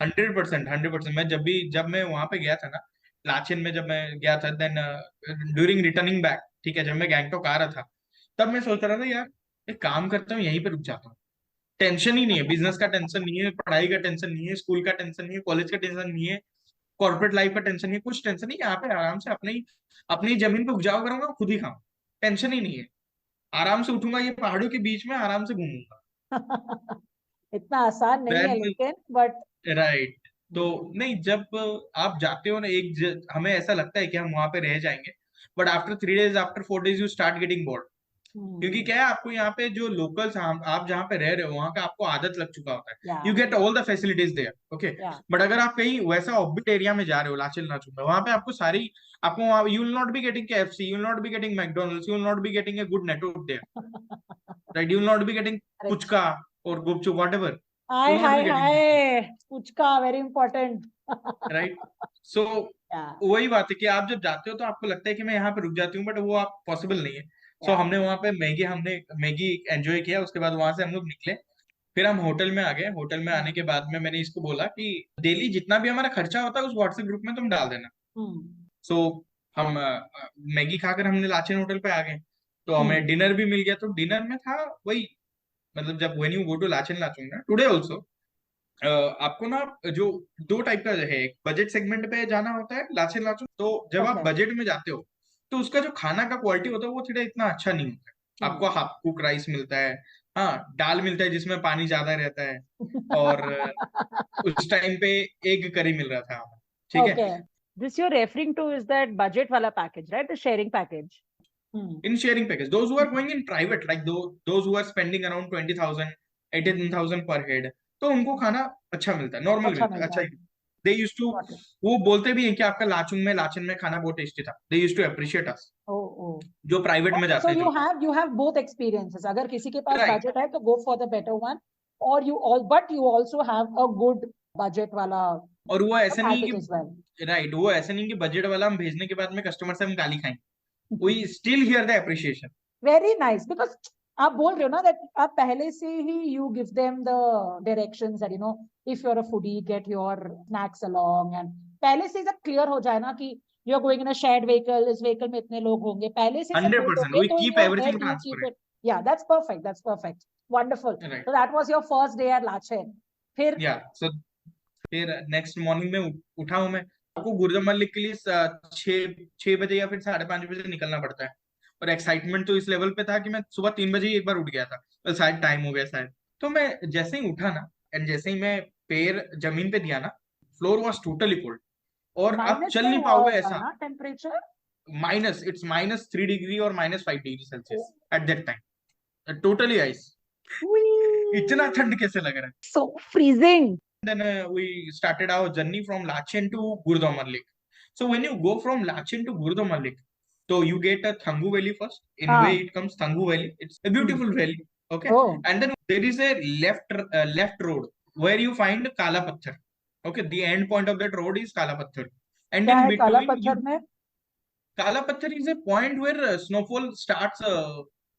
100%, 100%। मैं जब मैं वहां पे गया था ना, लाचेन में जब मैं गया था, देन ड्यूरिंग रिटर्निंग बैक, ठीक है, जब मैं गैंगटॉक आ रहा था, तब मैं सोच रहा था यार एक काम करता हूँ, यहीं पे रुक जाता हूँ, टेंशन ही नहीं है, बिजनेस का टेंशन नहीं है, पढ़ाई का टेंशन नहीं है, स्कूल का टेंशन नहीं है, कॉलेज का टेंशन नहीं है, कॉर्पोरेट लाइफ का टेंशन नहीं है, कुछ टेंशन नहीं है, यहाँ पे आराम से अपनी अपनी जमीन पे उपजाऊ करूंगा, खुद ही खाऊं, टेंशन ही नहीं है। आराम से उठूंगा, ये पहाड़ों के बीच में आराम से घूमूंगा। इतना आसान नहीं है देन लेकिन, बट राइट, तो नहीं, जब आप जाते हो ना, हमें ऐसा लगता है कि हम वहां पे रह जाएंगे, but after 3 days, after 4 days, you start getting bored. क्योंकि क्या है, आपको यहाँ पे जो लोकल्स, आप जहाँ पे रह रहे हो वहां का आपको आदत लग चुका होता है, या you get all the facilities there, okay. या बट अगर आप कहीं वैसा ऑफबीट एरिया में जा रहे हो, लाचेन लाचुंग में, वहां पे आपको वहाँ you will not be getting KFC, you will not be getting McDonald's, you will not be getting a good network there, right, you will not be getting puchka और gupchup, whatever, you hi will not be hi getting, hi, puchka very important. Right. So yeah वही बात है कि आप जब जाते हो तो आपको लगता है कि मैं यहाँ पे रुक जाती हूँ, बट वो आप पॉसिबल नहीं है। सो या हमने वहाँ पे हमने मैगी एंजॉय किया, उसके बाद वहां से हम लोग निकले, फिर हम होटल में आ गए। होटल में आने के बाद में मैंने इसको बोला कि डेली जितना भी हमारा खर्चा होता है उस व्हाट्सएप ग्रुप में तुम डाल देना। सो हम मैगी खाकर हमने लाचेन होटल पे आ गए, तो हमें डिनर भी मिल गया। तो डिनर में था वही, मतलब जब when you go to Lachen Lachung ना टुडे ऑल्सो, आपको ना जो दो टाइप का है, एक बजट सेगमेंट पे जाना होता है लाचेन लाचुंग, तो जब आप ओके। बजट में जाते हो तो उसका जो खाना का क्वालिटी होता है वो थोड़ा इतना अच्छा नहीं होता है। आपको हाफ कुक राइस मिलता है, हाँ, दाल मिलता है जिसमें पानी ज्यादा रहता है, और उस टाइम पे एग करी मिल रहा था हमें, ठीक है। Okay. This you're referring to is that budget wala package, right? The sharing package. In sharing package, those who are going in private, like those who are spending around 20,000 18,000 per head, तो उनको खाना अच्छा मिलता है, normal अच्छा मिलता है, मिलता अच्छा है। ही। दे यूज टू, Got it. वो बोलते भी हैं कि आपका लाचेन में खाना बहुत टेस्टी था, they use to appreciate us, Oh, oh. जो प्राइवेट में Okay, so जाते हैं जो लोग, you have both experiences. अगर किसी के पास राइट। budget है तो go for the better one, or but you also have a good budget वाला और वो ऐसा नहीं package as well. कि, राइट, वो ऐसा नहीं कि बजट वाला हम भेजने के बाद में कस्टमर से हम गाली खाएंगे, we still hear the appreciation. Very nice, because आप बोल रहे हो ना that आप पहले से ही you give them the directions that if you're a foodie get your snacks along, and पहले से सब clear हो जाए ना कि you are going in a shared vehicle, इस vehicle में इतने लोग होंगे, पहले से सब बोल 100% दोगे वी तो in keep your head everything you keep transparent, it. Yeah, that's perfect, wonderful. Right. So that was your first day at Lachen. फिर या सो फिर नेक्स्ट मॉर्निंग में उठा हूं मैं। आपको गुरुद्वारा मल्लिक के लिए 6 बजे या फिर 5:30 बजे निकलना पड़ता है, और एक्साइटमेंट तो इस लेवल पे था कि मैं सुबह 3 बजे ही एक बार उठ गया था, तो शायद टाइम हो गया शायद। तो मैं जैसे ही उठा ना, एंड जैसे ही मैं पैर जमीन पे दिया ना, फ्लोर वॉज टोटली कोल्ड, और आप माइनस चल में नहीं हुआ पाओगे होगा ऐसा। ना टेम्परेचर? इट्स -3 डिग्री और -5 degree Celsius at that time, totally ice. इतना ठंड कैसे लग रहा है। So freezing. Then we started our journey from Lachen to Gurudamar Lake. So when you go from Lachen to Gurudamar Lake, so you get a Thangu Valley first. In way it comes Thangu Valley. It's a beautiful valley. Okay. Oh. And then there is a left road where you find Kala Patthar. Okay. The end point of that road is Kala Patthar. And क्या in है काला between, पत्थर में? Kala Patthar is a point where snowfall starts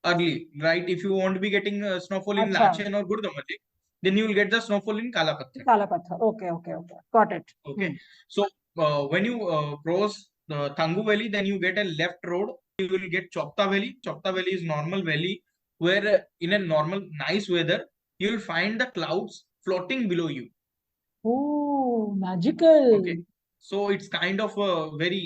early, right? If you want to be getting snowfall in अच्छा, Lachen or Gurudamar Lake, then you will get the snowfall in Kala Patthar. काला पत्थर. Okay, got it. Okay, so when you cross the Thangu Valley, then you get a left road. You will get Chopta Valley. Chopta Valley is normal valley where in a normal nice weather you will find the clouds floating below you. Oh, magical. Okay, so it's kind of a very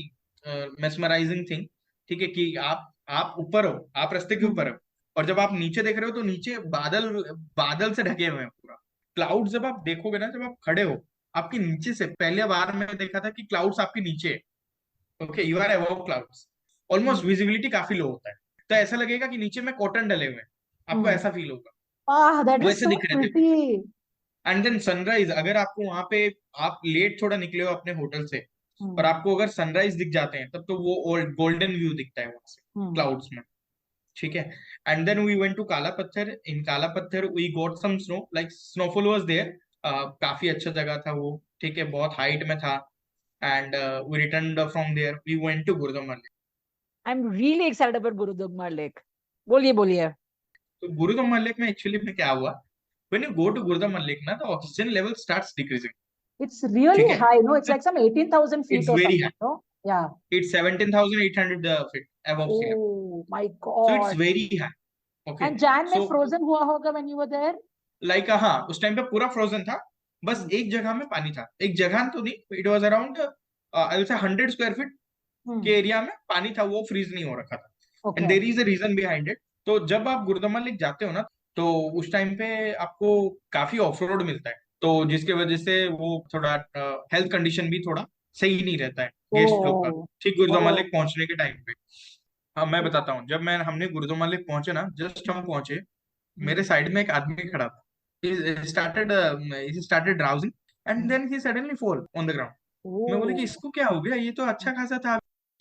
mesmerizing thing. ठीक है कि आप ऊपर हो, आप रास्ते के ऊपर हो, और जब आप नीचे देख रहे हो तो नीचे बादल से ढके हुए हैं पूरा। क्लाउड जब आप देखोगे ना, जब आप खड़े हो, आपके नीचे से पहले बार मैंने देखा था कि क्लाउड्स आपके नीचे है। Okay, you are above clouds, almost visibility काफी लो होता है, तो ऐसा लगेगा कि नीचे में कॉटन डले हुए हैं, आपको ऐसा फील होगा, that is वैसे so दिख रहे थे। pretty. एंड देन सनराइज, अगर आपको वहां पे, आप लेट थोड़ा निकले हो अपने होटल से, और आपको अगर सनराइज दिख जाते हैं, तब तो वो गोल्डन व्यू दिखता है वहां से क्लाउड्स में, ठीक है। And then we went to Kala Patthar. In Kala Patthar we got some snow, like snowfall was there, काफी अच्छा जगह था वो, ठीक है, बहुत हाइट में था। And we returned from there, we went to Gurudwara lake. I'm really excited about Gurudugmar Lake. बोलिए. तो गुरुद्वारा लेक में एक्चुअली में क्या हुआ, when you go to Gurudwara lake ना, the oxygen level starts decreasing. It's really ठीक है, high, no? It's like some 18,000 feet it's or very something, high, no? Yeah. It's 17,800 feet above sea level, Oh my so it's God. very high. Okay, And Jan में so frozen हुआ होगा when you were there? Like हाँ, उस time पे पूरा frozen था, बस एक जगह में पानी था, एक जगह तो नहीं, it was around I will say 100 square feet के एरिया में पानी था, वो फ्रीज नहीं हो रखा था। And there is a reason behind it, तो जब आप गुरुदम्मा लेक जाते हो ना, तो उस टाइम पे आपको काफी ऑफ रोड मिलता है, तो जिसके वजह से वो थोड़ा हेल्थ कंडीशन भी थोड़ा सही नहीं रहता है गेस्ट लोग का, Oh, ठीक गुरुदम्मा oh. लेक पहुंचने के टाइम पे। हाँ मैं बताता हूँ, जब मैं हमने गुरुदम्मा लेक पहुंचे ना, जस्ट हम पहुंचे, मेरे साइड में एक आदमी खड़ा था। he started drowsing and then he suddenly fall on the ground. मैं बोले कि Oh. इसको क्या हो गया, ये तो अच्छा खासा था।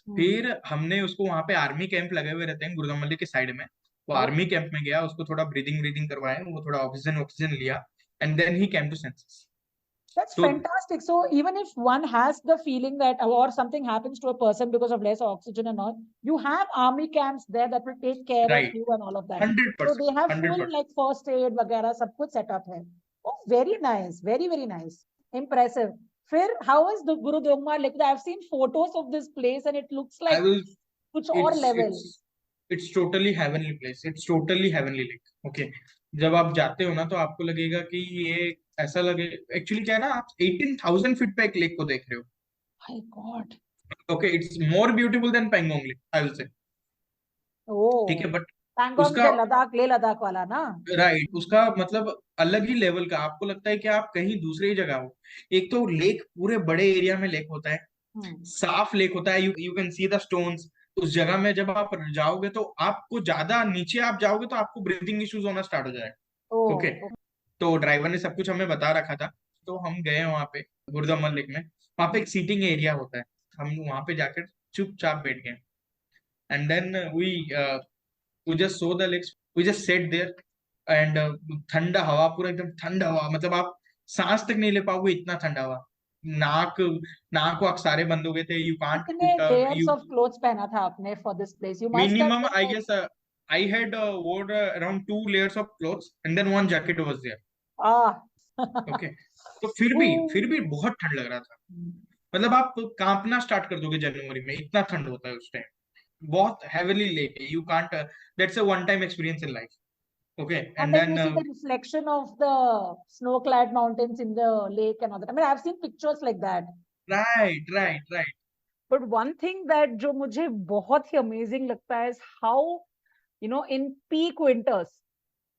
फिर हमने उसको, वहां पे आर्मी कैंप लगे हुए रहते हैं गुरुदम्मा लेक के साइड में, वो Oh, आर्मी कैंप में गया, उसको थोड़ा ब्रीदिंग ब्रीदिंग करवाए, वो थोड़ा ऑक्सीजन ऑक्सीजन लिया, and then he came to senses. that's तो fantastic. So even if one has the feeling that or something happens to a person because of less oxygen and all, you have army camps there that will take care of right, you and all of that. Hundred So they percent have hundred full percent like first aid वगैरह सब कुछ setup है. Oh, very nice, very very nice, impressive. फिर how is the Guru Dongma like? I've seen photos of this place and it looks I like will, कुछ और it's level. It's it's totally heavenly place, it's totally heavenly lake. Okay, जब आप जाते हो ना तो आपको लगेगा कि ये ऐसा लगे, एक्चुअली क्या है ना, आप 18,000 फीट पे एक लेक को देख रहे My God. हो। Okay, it's more beautiful then Pangong lake, I will say. ठीक Oh, है, बट Pangong उसका, से लद्दाख ले लद्दाख वाला ना? राइट, उसका मतलब अलग ही लेवल का, आपको लगता है कि आप कहीं दूसरी ही जगह हो। एक तो लेक पूरे बड़े एरिया में लेक होता है, Hmm. साफ लेक होता है, you can see the stones. उस जगह में जब आप जाओगे तो आपको ज्यादा नीचे आप जाओगे तो आपको ब्रीथिंग इश्यूज होना स्टार्ट हो जाएगा। ओके, Oh, तो ड्राइवर ने सब कुछ हमें बता रखा था, तो हम गए वहां पे गुरुदम्मा लेक में। वहां पे एक सीटिंग एरिया होता है, हम वहां पे जाकर चुपचाप बैठ गए, and then we just saw the lakes, we just sat there, and ठंडा हवा, पूरा एकदम ठंडा हवा, मतलब आप सांस तक नहीं ले पाओगे, इतना ठंडा हवा। नाक नाक वाक सारे बंद हो गए थे, यू कांट कितने put, layers you of clothes पहना था आपने for this place? You must have minimum, been I like, guess, I had wore around 2 layers of clothes, and then one jacket was there. ah. Okay, तो फिर भी बहुत ठंड लग रहा था, मतलब आप कांपना स्टार्ट कर दोगे जनवरी में, इतना ठंड होता है उस टाइम। बहुत हेवीली लेक है, you can't, that's a one time experience in life. Okay, And and then you then see the reflection of the snow-clad mountains in the lake and all that. I mean, I've seen pictures like that. Right right right, But one thing that जो मुझे बहुत ही amazing लगता है is how, you know, in peak winters,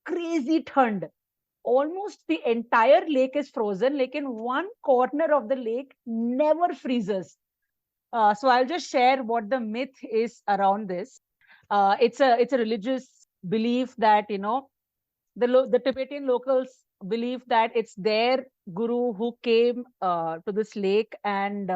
crazy ठंड, almost the entire lake is frozen, लेकिन one corner of the lake never freezes. So I'll just share what the myth is around this. It's a religious belief that, you know, the Tibetan locals believe that it's their guru who came to this lake, and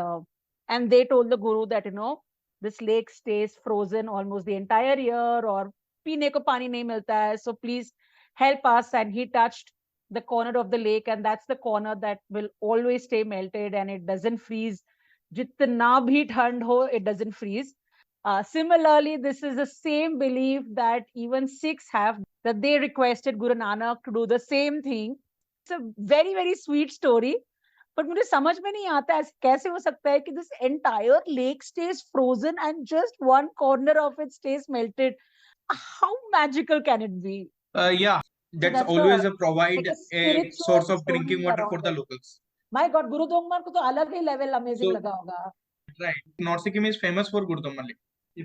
they told the guru that, you know, this lake stays frozen almost the entire year, or पीने को पानी नहीं मिलता है, so please help us. And he touched the corner of the lake, and that's the corner that will always stay melted and it doesn't freeze. जितना भी ठंड हो, it doesn't freeze. Similarly, this is the same belief that even Sikhs have, that they requested Guru Nanak to do the same thing. It's a very, very sweet story. But मुझे समझ में नहीं आता है कैसे हो सकता है कि this entire lake stays frozen and just one corner of it stays melted. How magical can it be? yeah, So that's that's always a like provide a a source spiritual of drinking story water for around the it. locals. My God, Guru Dongmar को तो अलग ही level amazing So लगा होगा. right, North Sikkim is famous for Gurdwara Lake.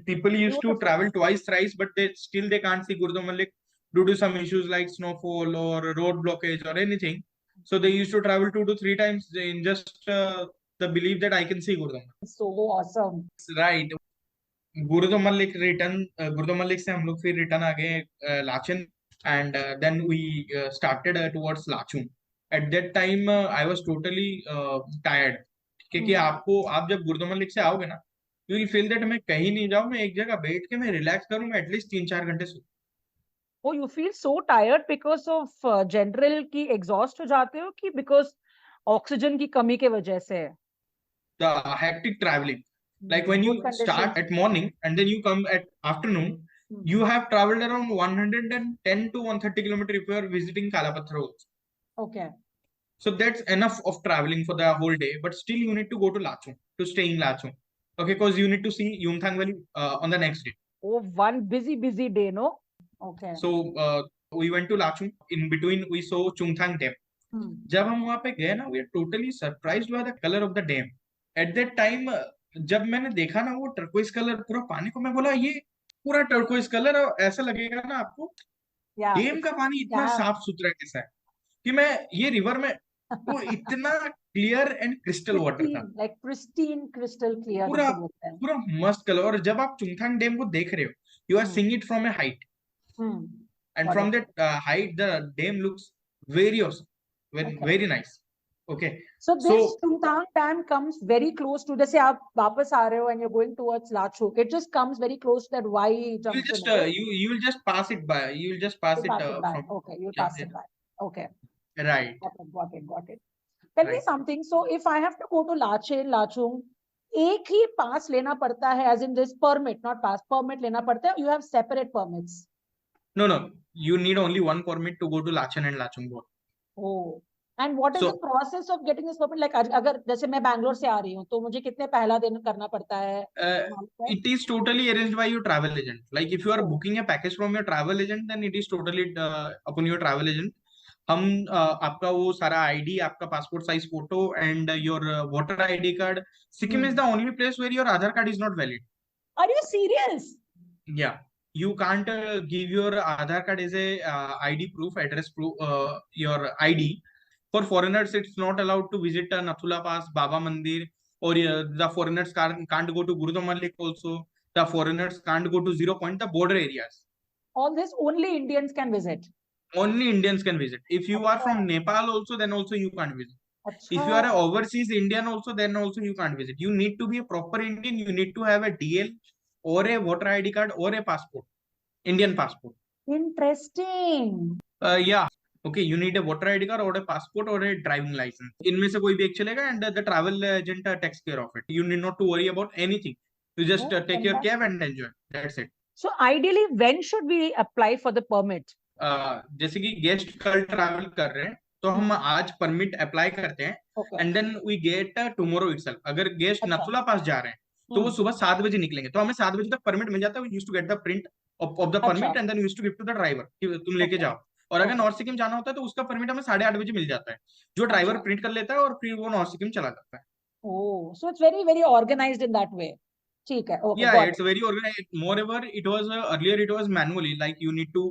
People used to Beautiful. travel twice, thrice, but they can't see Gurdwara Lake due to some issues like snowfall or road blockage or anything. So they used to travel 2 to 3 times in just the belief that I can see Gurdwara. So awesome. Right. Gurdwara Lake return, Gurdwara Lake से हम लोग फिर return आ गए Lachen, and then we started towards Lachung. At that time, I was totally tired. क्योंकि आपको, आप जब गुरुदुम्बा lake से आओगे ना, यू विल फील दैट मैं कहीं नहीं जाऊं, मैं एक जगह बैठ के मैं रिलैक्स करूं, मैं एटलीस्ट 3-4 घंटे सो। Oh, you feel so tired because of general की exhaust हो जाते हो कि because oxygen की कमी के वजह से? The hectic traveling, like when you Both conditions. start at morning and then you come at afternoon, you have traveled around 110 to 130 kilometers if you are visiting Kalapathar also. Okay. So that's enough of traveling for the whole day, but still you need to go to Lachung to stay in Lachung. Okay, because you need to see Yumthang Valley on the next day. Oh, one busy day, no? Okay. So we went to Lachung. In between, we saw Chungthang Dam. जब हम वहां पे गए ना, we are totally surprised by the color of the dam. At that time, जब मैंने देखा ना वो टर्कोइज कलर पूरा पानी को, मैं बोला ये पूरा टर्कोइज कलर, और ऐसा लगेगा ना आपको Yeah, डैम का पानी इतना damn. साफ सुथरा कैसा है कि मैं ये रिवर में, वो इतना क्लियर एंड क्रिस्टल वाटर था, Pristine, like pristine crystal clear पूरा जिसे बोलते हैं. पूरा मस्त कलर। और जब आप चुंगथांग डैम को देख रहे हो, you are Hmm. Seeing it from a height, Hmm. and Got from it. that height the dam looks very awesome, very Okay. very nice. Okay, So so this Chungthang Dam comes very close to, जैसे आप वापस आ रहे हो and you're going towards Lachuk, it just comes very close to that Y you will junction. just Right? you will just pass it by, you will just pass You it pass it by. from, Okay, you yeah, pass it by. Okay, yeah, right, got it, got it. Tell me right. something. So if I have to go to Lachen, Lachung, एक ही pass लेना पड़ता है, as in this permit, not pass, permit लेना पड़ता है. You have separate permits. No, no, you need only one permit to go to Lachen and Lachung both. Oh. And what is So the process of getting this permit? Like अगर जैसे मैं बैंगलोर से आ रही हूँ, तो मुझे कितने पहला दिन करना पड़ता है? it is totally arranged by your travel agent. Like if you are Oh. booking a package from your travel agent, then it is totally upon your travel agent. हम आपका वो सारा आईडी, आपका passport size photo and your voter ID card, Sikkim is the only place where your Aadhaar card is not valid. Are you serious? Yeah, you can't give your Aadhaar card as a ID proof, address proof, your ID. For foreigners, it's not allowed to visit Nathula Pass, Baba Mandir, or the foreigners can't go to Gurudam Lake also. The foreigners can't go to Zero Point, the border areas. All this only Indians can visit. Only Indians can visit. If you are from Achha. Nepal also, then also you can't visit. If you अच्छा. are an overseas Indian also, then also you can't visit. You need to be a proper Indian. You need to have a DL or a voter ID card or a passport, Indian passport. Interesting. Yeah. Okay, you need a voter ID card or a passport or a driving license. इनमें से कोई भी एक चलेगा, and the travel agent takes care of it. You need not to worry about anything. You just Oh, take your cab fantastic. and enjoy. That's it. So ideally, when should we apply for the permit? जैसे कि guest कल travel कर रहे हैं, तो हम आज permit apply करते हैं, Okay. And then we get tomorrow itself. अगर गेस्ट अच्छा. नथुला पास जा रहे हैं, तो वो सुबह 7 बजे निकलेंगे, तो हमें 7 बजे तक परमिट मिल जाता है. We used to get the print of the permit अच्छा. And then used to give to the driver कि तुम लेके Okay. जाओ. और अगर Okay. नॉर्थ सिक्किम जाना होता है, तो उसका परमिट हमें 8:30 बजे मिल जाता है, जो ड्राइवर अच्छा. प्रिंट कर लेता है और फिर वो नॉर्थ सिक्किम चला जाता है. Oh, so it's very, very organized in that way. ठीक है. Okay, Yeah, got it's it. very organized. Moreover, it was earlier it was manually, like you need to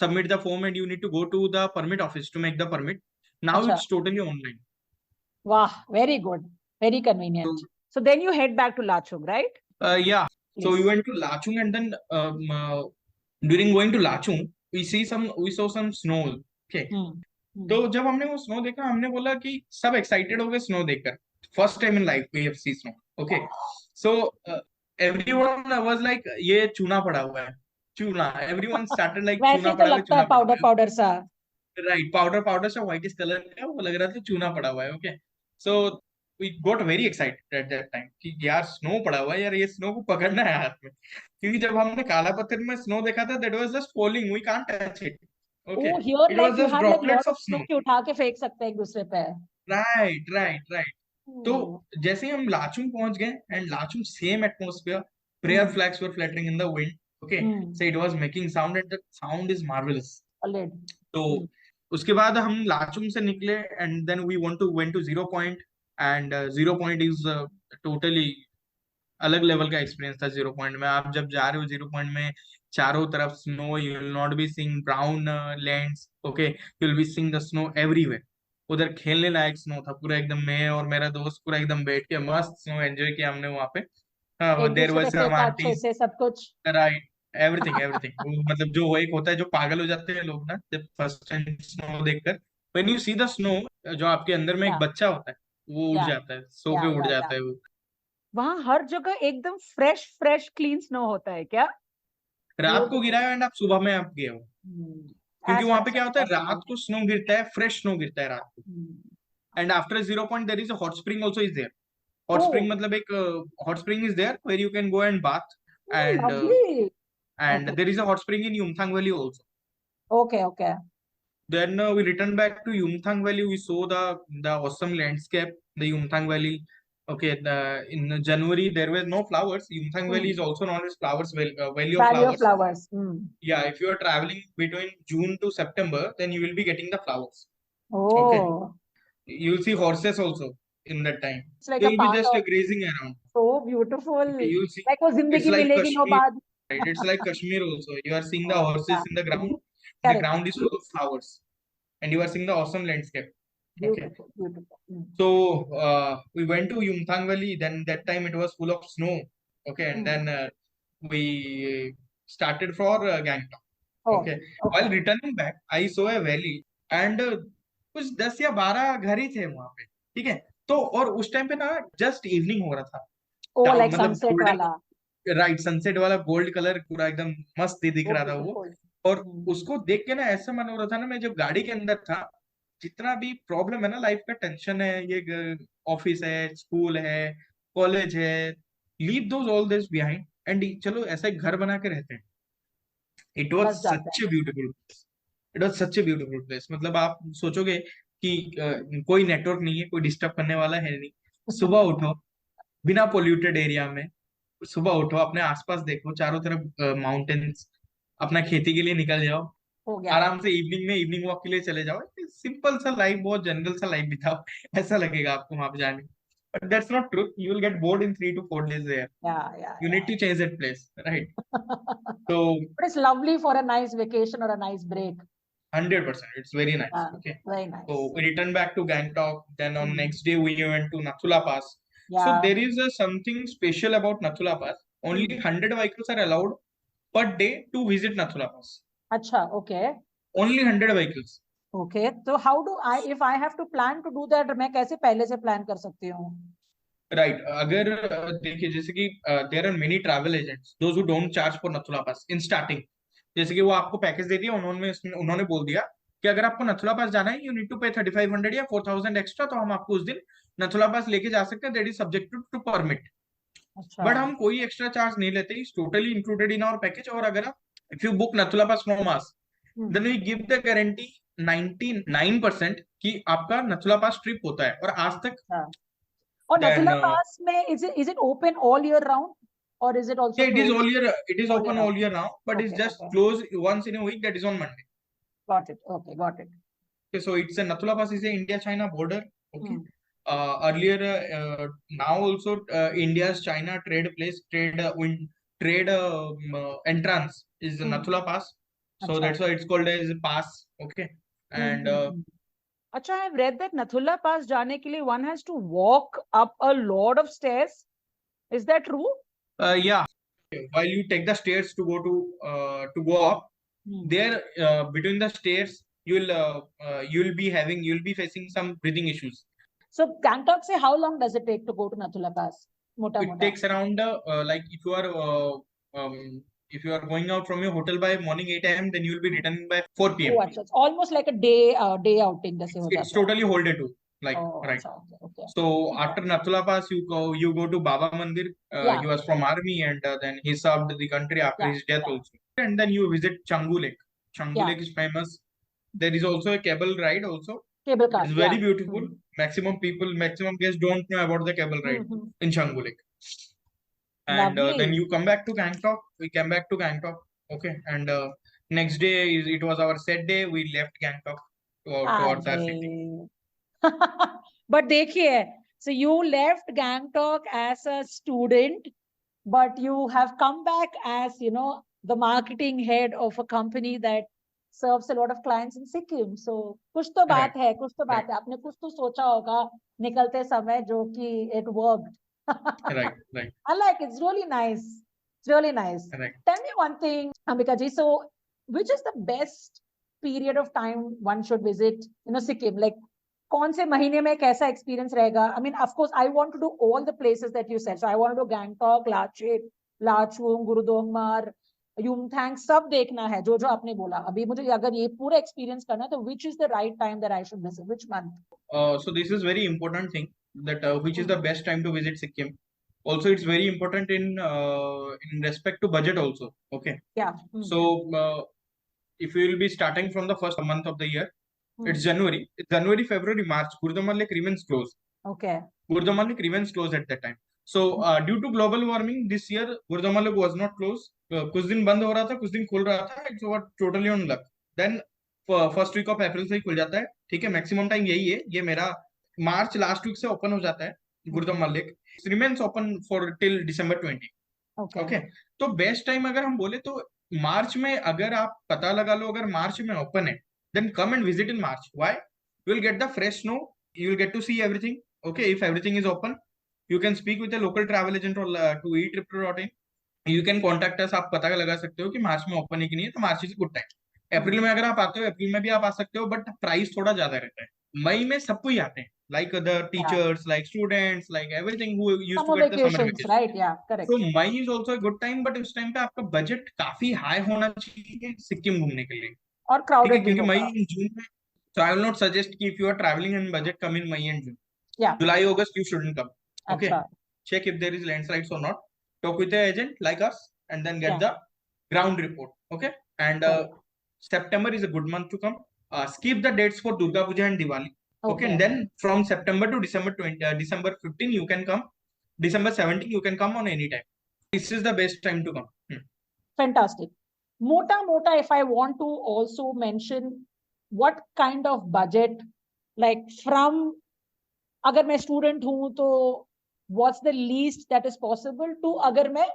submit the form and you need to go to the permit office to make the permit. Now अच्छा. it's totally online. Wow, very good. Very convenient. So then you head back to Lachung, right? Yeah. So we Please. went to Lachung, and then during going to Lachung, we saw some snow. Okay. तो जब हमने वो snow देखा, हमने बोला कि सब excited हो गए स्नो देखकर. First time in life we have see snow. Okay, so everyone was like ये चूना पड़ा हुआ है, चूना. एवरीवन स्टार्टेड लाइक वैसे चूना ही तो पड़ा हुआ है, लगता है चूना पड़ा हुआ पाउडर है. पाउडर सा. राइट, पाउडर पाउडर सा व्हाइटिश कलर का वो लग रहा था, चूना पड़ा हुआ है. Okay, so we got very excited at that time कि यार स्नो पड़ा हुआ है, यार ये स्नो को पकड़ना है हाथ में. क्योंकि जब हमने काला पत्थर में स्नो देखा था, that was just falling, we can't touch it. Okay, Oh, here it like was you just have like lot droplets of of snow snow. कि उठा के फेंक सकते हैं एक दूसरे पे. Right right right. तो Oh. जैसे ही हम लाचुंग पहुंच गए, and Lachung same atmosphere, prayer flags were fluttering in the wind. Okay, so it was making sound, and the sound is marvelous. Solid. तो उसके बाद हम लाचुंग से निकले, and then we went to Zero Point, and Zero Point is totally अलग level का experience था. Zero point में आप जब जा रहे हो, जीरो पॉइंट में चारों तरफ snow, you will not be seeing brown lands. Okay, you will be seeing the snow everywhere. उधर खेलने लायक स्नो था पूरा एकदम. मैं और मेरा दोस्त पूरा एकदम बैठ के मस्त स्नो एंजॉय किया हमने वहां पे. एक देयर दूसरे वाज पे सम फेंका अच्छे आंटीज. से सब कुछ. Right, everything everything. मतलब जो वो एक होता है, जो पागल हो जाते हैं लोग ना जब फर्स्ट टाइम स्नो देखकर. When you see the snow, जो आपके अंदर में एक Yeah. बच्चा होता है, वो उड़ Yeah. जाता है, सो Yeah, पे उड़ yeah, जाता yeah. है वो. वहाँ हर जगह एकदम फ्रेश फ्रेश क्लीन स्नो होता है क्या? रात को गिरा है एंड आप सुबह में आप गए हो. क्योंकि वहां पे क्या होता है, रात को स्नो गिरता है, फ्रेश स्नो गिरता है रात को. And after zero point there is a hot spring also is there. Hot spring मतलब एक hot spring is there where you can go and bath. Lovely. And there is a hot spring in Yumthang Valley also. Okay, okay. Then we returned back to Yumthang Valley. We saw the awesome landscape, the Yumthang Valley. Okay, in January there were no flowers. Yumthang Valley is also known as Flowers Valley, Valley of Valley of Flowers. flowers. Yeah, if you are traveling between June to September, then you will be getting the flowers. Oh, Okay, you will see horses also in that time. it's like They a will be part just of grazing around. so beautiful. Okay, you will see Like वो it's जिंदगी like मिलेगी no Kashmir. बाद. Right? It's like Kashmir also. You are seeing the horses Yeah. in the ground. The Correct. ground is full of flowers, and you are seeing the awesome landscape. Okay. Beautiful, beautiful. So we went to Yumthang Valley. Then that time it was full of snow. Okay, and then we started for Gangtok. Oh, Okay. While returning back, I saw a valley and कुछ 10 या 12 घर ही थे वहां पे. ठीक है. तो और उस टाइम पे ना जस्ट इवनिंग हो रहा था. Oh, Down, like मतलब sunset golden, वाला. राइट, सनसेट वाला गोल्ड कलर पूरा एकदम मस्त दिख Oh, रहा था वो. beautiful. और उसको देख के ना ऐसा मन हो रहा था ना, मैं जब गाड़ी के अंदर था, जितना भी प्रॉब्लम है ना, लाइफ का टेंशन है, ये ऑफिस है, स्कूल है, कॉलेज है, leave those all this behind and चलो ऐसा एक घर बना के रहते हैं. इट वॉज बस जाता such a beautiful place. It was such a beautiful place. मतलब आप सोचोगे कि कोई नेटवर्क नहीं है, कोई डिस्टर्ब करने वाला है नहीं. सुबह उठो बिना पोल्यूटेड एरिया में, सुबह उठो, अपने आसपास देखो, चारों तरफ माउंटेन्स, अपना खेती के लिए निकल जाओ, हो गया. आराम से इवनिंग में इवनिंग वॉक के लिए चले जाओ. सिंपल सा लाइफ, बहुत जनरल सा लाइफ बिताओ. ऐसा लगेगा आपको वहां पे जाने. But that's not true. You will get bored in 3 to 4 days there. Yeah. You need to change that place, right? So But it's lovely for a nice vacation or a nice break. 100%, it's very nice. Yeah, Okay. very nice. So we returned back to Gangtok. Then on next day we went to Nathula Pass. So Yeah. there is something special about Nathula Pass. Only 100 vehicles are allowed per day to visit Nathula Pass. अच्छा, okay. Only 100 vehicles. Okay. So how do I, if I have to plan to do that, मैं कैसे पहले से plan कर सकती हूँ? Right. अगर देखिए, जैसे कि there are many travel agents, those who don't charge for Nathula Pass in starting. जैसे कि वो आपको पैकेज दे दिया, उन्होंने बोल दिया कि अगर आपको नथुला पास जाना है, यू नीड टू पे 3500 या 4000 एक्स्ट्रा, तो हम आपको उस दिन नथुला पास लेके जा सकते हैं. That is subjected to permit. But हम कोई एक्स्ट्रा चार्ज नहीं लेते. Is totally included in our package. और अगर आप if you book Nathula pass from us, then we give the guarantee 99% कि आपका नथुला पास ट्रिप होता है. और आज तक और नथुला पास में is it open all year round or is it also yeah, it is closed? all year. It is All open year all year round, but Okay, it's just okay. closed once in a week. That is on Monday. Got it. Okay, got it. Okay, so it's a Nathula Pass is a India-China border. Okay. Earlier, now also India's China trade place, trade entrance is the Nathula Pass. So that's why it's called as pass. Okay. And अच्छा, I've read that Nathula Pass जाने के लिए one has to walk up a lot of stairs. Is that true? yeah. While you take the stairs to go up, there between the stairs you'll be facing some breathing issues. So Gangtok से how long does it take to go to Nathula Pass? It takes around like if you are going out from your hotel by morning 8 a.m. then you will be returning by 4 p.m. Oh, it's almost like a day outing. It's totally whole day too. Like right. Okay. So after Nathula Pass, you go to Baba Mandir. He was from army and then he served the country after his death also. And then you visit Changu Lake. Changu Lake is famous. There is also a cable ride also. Cable car. It's very beautiful. Maximum guests don't know about the cable ride in Changu Lake. And then you come back to Gangtok. We came back to Gangtok. Okay. And next day it was our set day. We left Gangtok towards our city. But देखिए, so you left Gangtok as a student, but you have come back as, you know, the marketing head of a company that serves a lot of clients in Sikkim. So कुछ तो बात है, आपने कुछ तो सोचा होगा निकलते समय जो कि it worked. Right. I like it. It's really nice. Tell me one thing, Ambika ji. So which is the best period of time one should visit, you know, Sikkim? Like कौन से महीने में कैसा experience रहेगा? I mean, of course, I want to do all the places that you said. So I want to do Gangtok, Lachit, Lachung, Gurudongmar, Yumthang, सब देखना है जो आपने बोला. अभी मुझे अगर ये पूरा experience करना है तो which is the right time that I should visit? Which month? So this is very important thing that which is the best time to visit Sikkim. Also, it's very important in respect to budget also. Okay. Yeah. So if you will be starting from the first month of the year, it's January. January, February, March. Gurudongmar Lake remains closed. Okay. Gurudongmar Lake remains closed at that time. So due to global warming, this year Gurudongmar Lake was not closed. कुछ दिन बंद हो रहा था, कुछ दिन खुल रहा था. It's over totally on luck. Then first week of April से ही खुल जाता है. ठीक है, maximum time यही है. ये मेरा March last week से open हो जाता है Gurudongmar Lake. It remains open for till December 20. Okay तो बेस्ट टाइम अगर हम बोले तो मार्च में, अगर आप पता लगा लो अगर मार्च में ओपन है, then come and visit in March. Why? You will get the fresh snow, you will get to see everything. Okay, if everything is open, you can speak with a local travel agent or to etrip.in. You can contact us. आप पता लगा सकते हो कि मार्च में open है कि नहीं है, तो मार्च इज गुड टाइम. अप्रैल में अगर आप आते हो, अप्रैल में भी आप आ सकते हो, बट प्राइस थोड़ा ज्यादा रहता है. मई में सब कोई आते हैं, like the teachers, like students, like everything who used to Summer get the summer vacations, vacation. right? Yeah, correct. So May is also a good time, but उस टाइम पे आपका बजट काफी हाई होना चाहिए सिक्किम घूमने के लिए. और ठीक है, crowded भी क्योंकि मई होगा. जून में, so I will not suggest कि if you are traveling in budget, come in May and June. Yeah. July, August you shouldn't come. Okay. अच्छा. Check if there is landslides or not. Talk with the agent like us, and then get Yeah. the ground report. Okay. And September is a good month to come. Skip the dates for Durga Puja and Diwali. Okay. And then from September to December December 15 you can come. December 17 you can come on any time. This is the best time to come. Fantastic. Mota, if I want to also mention what kind of budget, like from, अगर मैं student हूँ तो what's the least that is possible to अगर मैं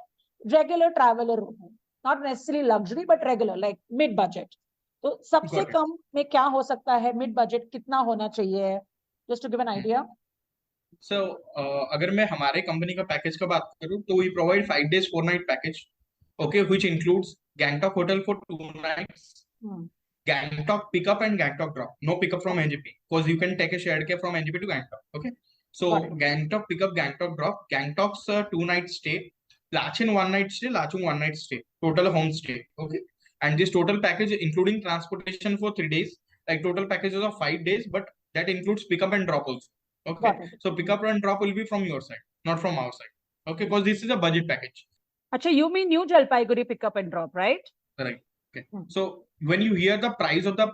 regular traveler हूँ, not necessarily luxury but regular, like mid budget. तो सबसे कम में क्या हो सकता है, mid budget कितना होना चाहिए, just to give an idea. So अगर मैं हमारे कंपनी का पैकेज का बात करूँ तो we provide 5 days 4 night package, okay, which includes Gangtok hotel for 2 nights, Gangtok pickup and Gangtok drop. No pickup from NGP because you can take a shared cab from NGP to Gangtok. Okay, so Gangtok pickup, Gangtok drop, Gangtok's 2 night stay, Lachin 1 night stay, Lachung 1 night stay, total home stay. Okay, and this total package including transportation for 3 days, like total package is of 5 days, but that includes pickup and drop also. Okay, so pickup and drop will be from your side, not from our side. Okay, because this is a budget package. Acha, you mean New Jalpaiguri pickup and drop, right? Right. Okay. So when you hear the price of the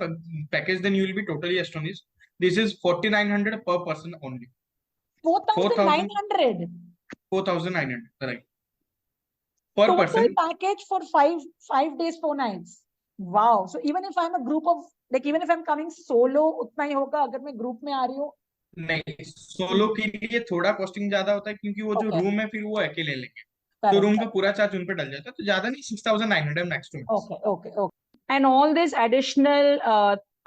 package, then you will be totally astonished. This is 4,900 per person only. 4,900. 4,900. Right. Per Total person. package for 5 days 4 nights. Wow. So even if I'm a group of, like even if I'm coming solo, उतना ही होगा. अगर मैं group में आ रही हूँ. नहीं, solo के लिए थोड़ा कॉस्टिंग ज्यादा होता है क्योंकि वो जो रूम है फिर वो अकेले लेंगे, तो रूम का पूरा चार्ज उन पे डल जाता है, तो ज्यादा नहीं, 6,900 max to max. Okay. And all this additional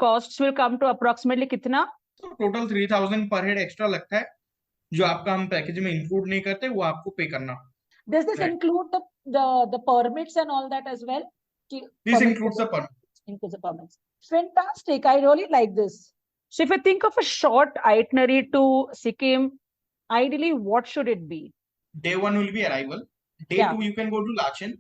costs will come to approximately कितना? तो टोटल 3,000 पर हेड एक्स्ट्रा लगता है, जो आपका हम पैकेज में इंक्लूड नहीं करते, वो आपको पे करना. Does this include the permits and all that as well? This includes the permits. Includes the permits. Fantastic. I really like this. So if I think of a short itinerary to Sikkim, ideally what should it be? Day 1 will be arrival. Day 2 you can go to Lachin.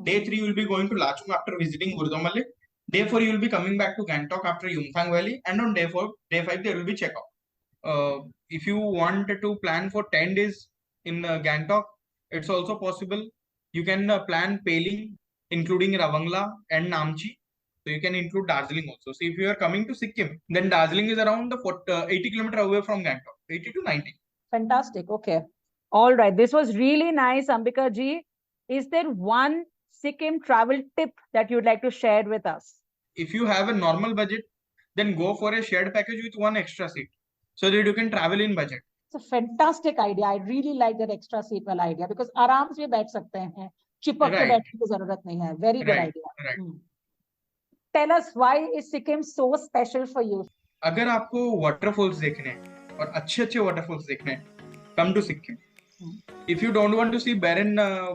Day 3 you will be going to Lachung after visiting Gurudamale. Day 4 you will be coming back to Gangtok after Yumthang Valley, and on day 5 there will be checkout. If you want to plan for 10 days in Gangtok, it's also possible. You can plan Peling, including Ravangla and Namchi. So you can include Darjeeling also. So if you are coming to Sikkim, then Darjeeling is around 80 kilometers away from Gangtok, 80 to 90. Fantastic. Okay. All right. This was really nice, Ambika ji. Is there one Sikkim travel tip that you'd like to share with us? If you have a normal budget, then go for a shared package with 1 extra seat so that you can travel in budget. It's a fantastic idea. I really like that extra seat wala idea because आराम से बैठ सकते हैं. चिपक के बैठने की जरूरत नहीं है. Very good idea. Right. Tell us, why is Sikkim so special for you? अगर आपको waterfalls देखने हैं और अच्छे waterfalls देखने हैं, come to Sikkim. If you don't want to see barren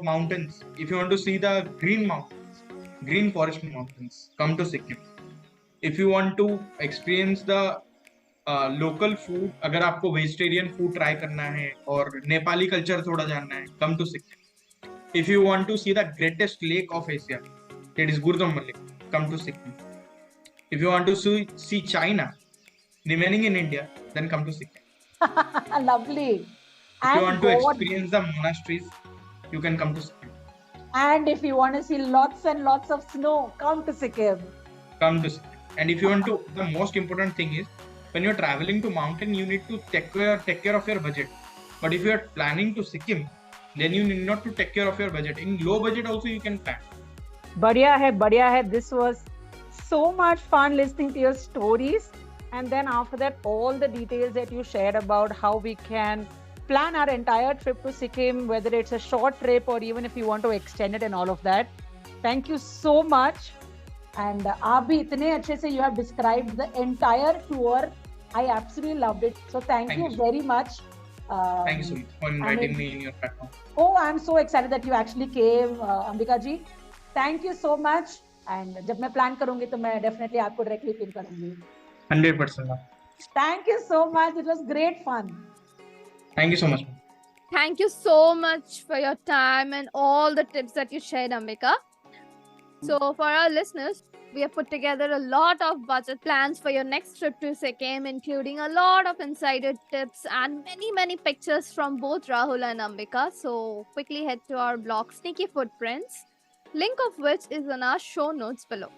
mountains, if you want to see the green mountains, green forest mountains, come to Sikkim. If you want to experience the local food, अगर आपको vegetarian food try करना है और Nepali culture थोड़ा जानना है, come to Sikkim. If you want to see the greatest lake of Asia, that is Gurdam Lake, come to Sikkim. If you want to see China remaining in India, then come to Sikkim. Lovely. If you want to experience the monasteries, you can come to Sikkim. And if you want to see lots and lots of snow, come to Sikkim. Come to Sikkim. And if you want to, the most important thing is, when you're traveling to mountain, you need to take care of your budget. But if you are planning to Sikkim, then you need not to take care of your budget. In low budget also you can plan. Badhiya hai. This was so much fun listening to your stories. And then after that, all the details that you shared about how we can plan our entire trip to Sikkim, whether it's a short trip or even if you want to extend it and all of that. Thank you so much. And आप भी इतने अच्छे से you have described the entire tour. I absolutely loved it. So thank you very much. Thank you so much for inviting me in your platform. Oh, I'm so excited that you actually came, Ambika ji. Thank you so much. And जब मैं plan करूँगी तो मैं definitely आपको directly pin करूँगी. 100%. Thank you so much. It was great fun. Thank you so much. Thank you so much for your time and all the tips that you shared, Ambika. So for our listeners, we have put together a lot of budget plans for your next trip to Sikkim, including a lot of insider tips and many pictures from both Rahul and Ambika. So quickly head to our blog Sneaky Footprints, link of which is in our show notes below.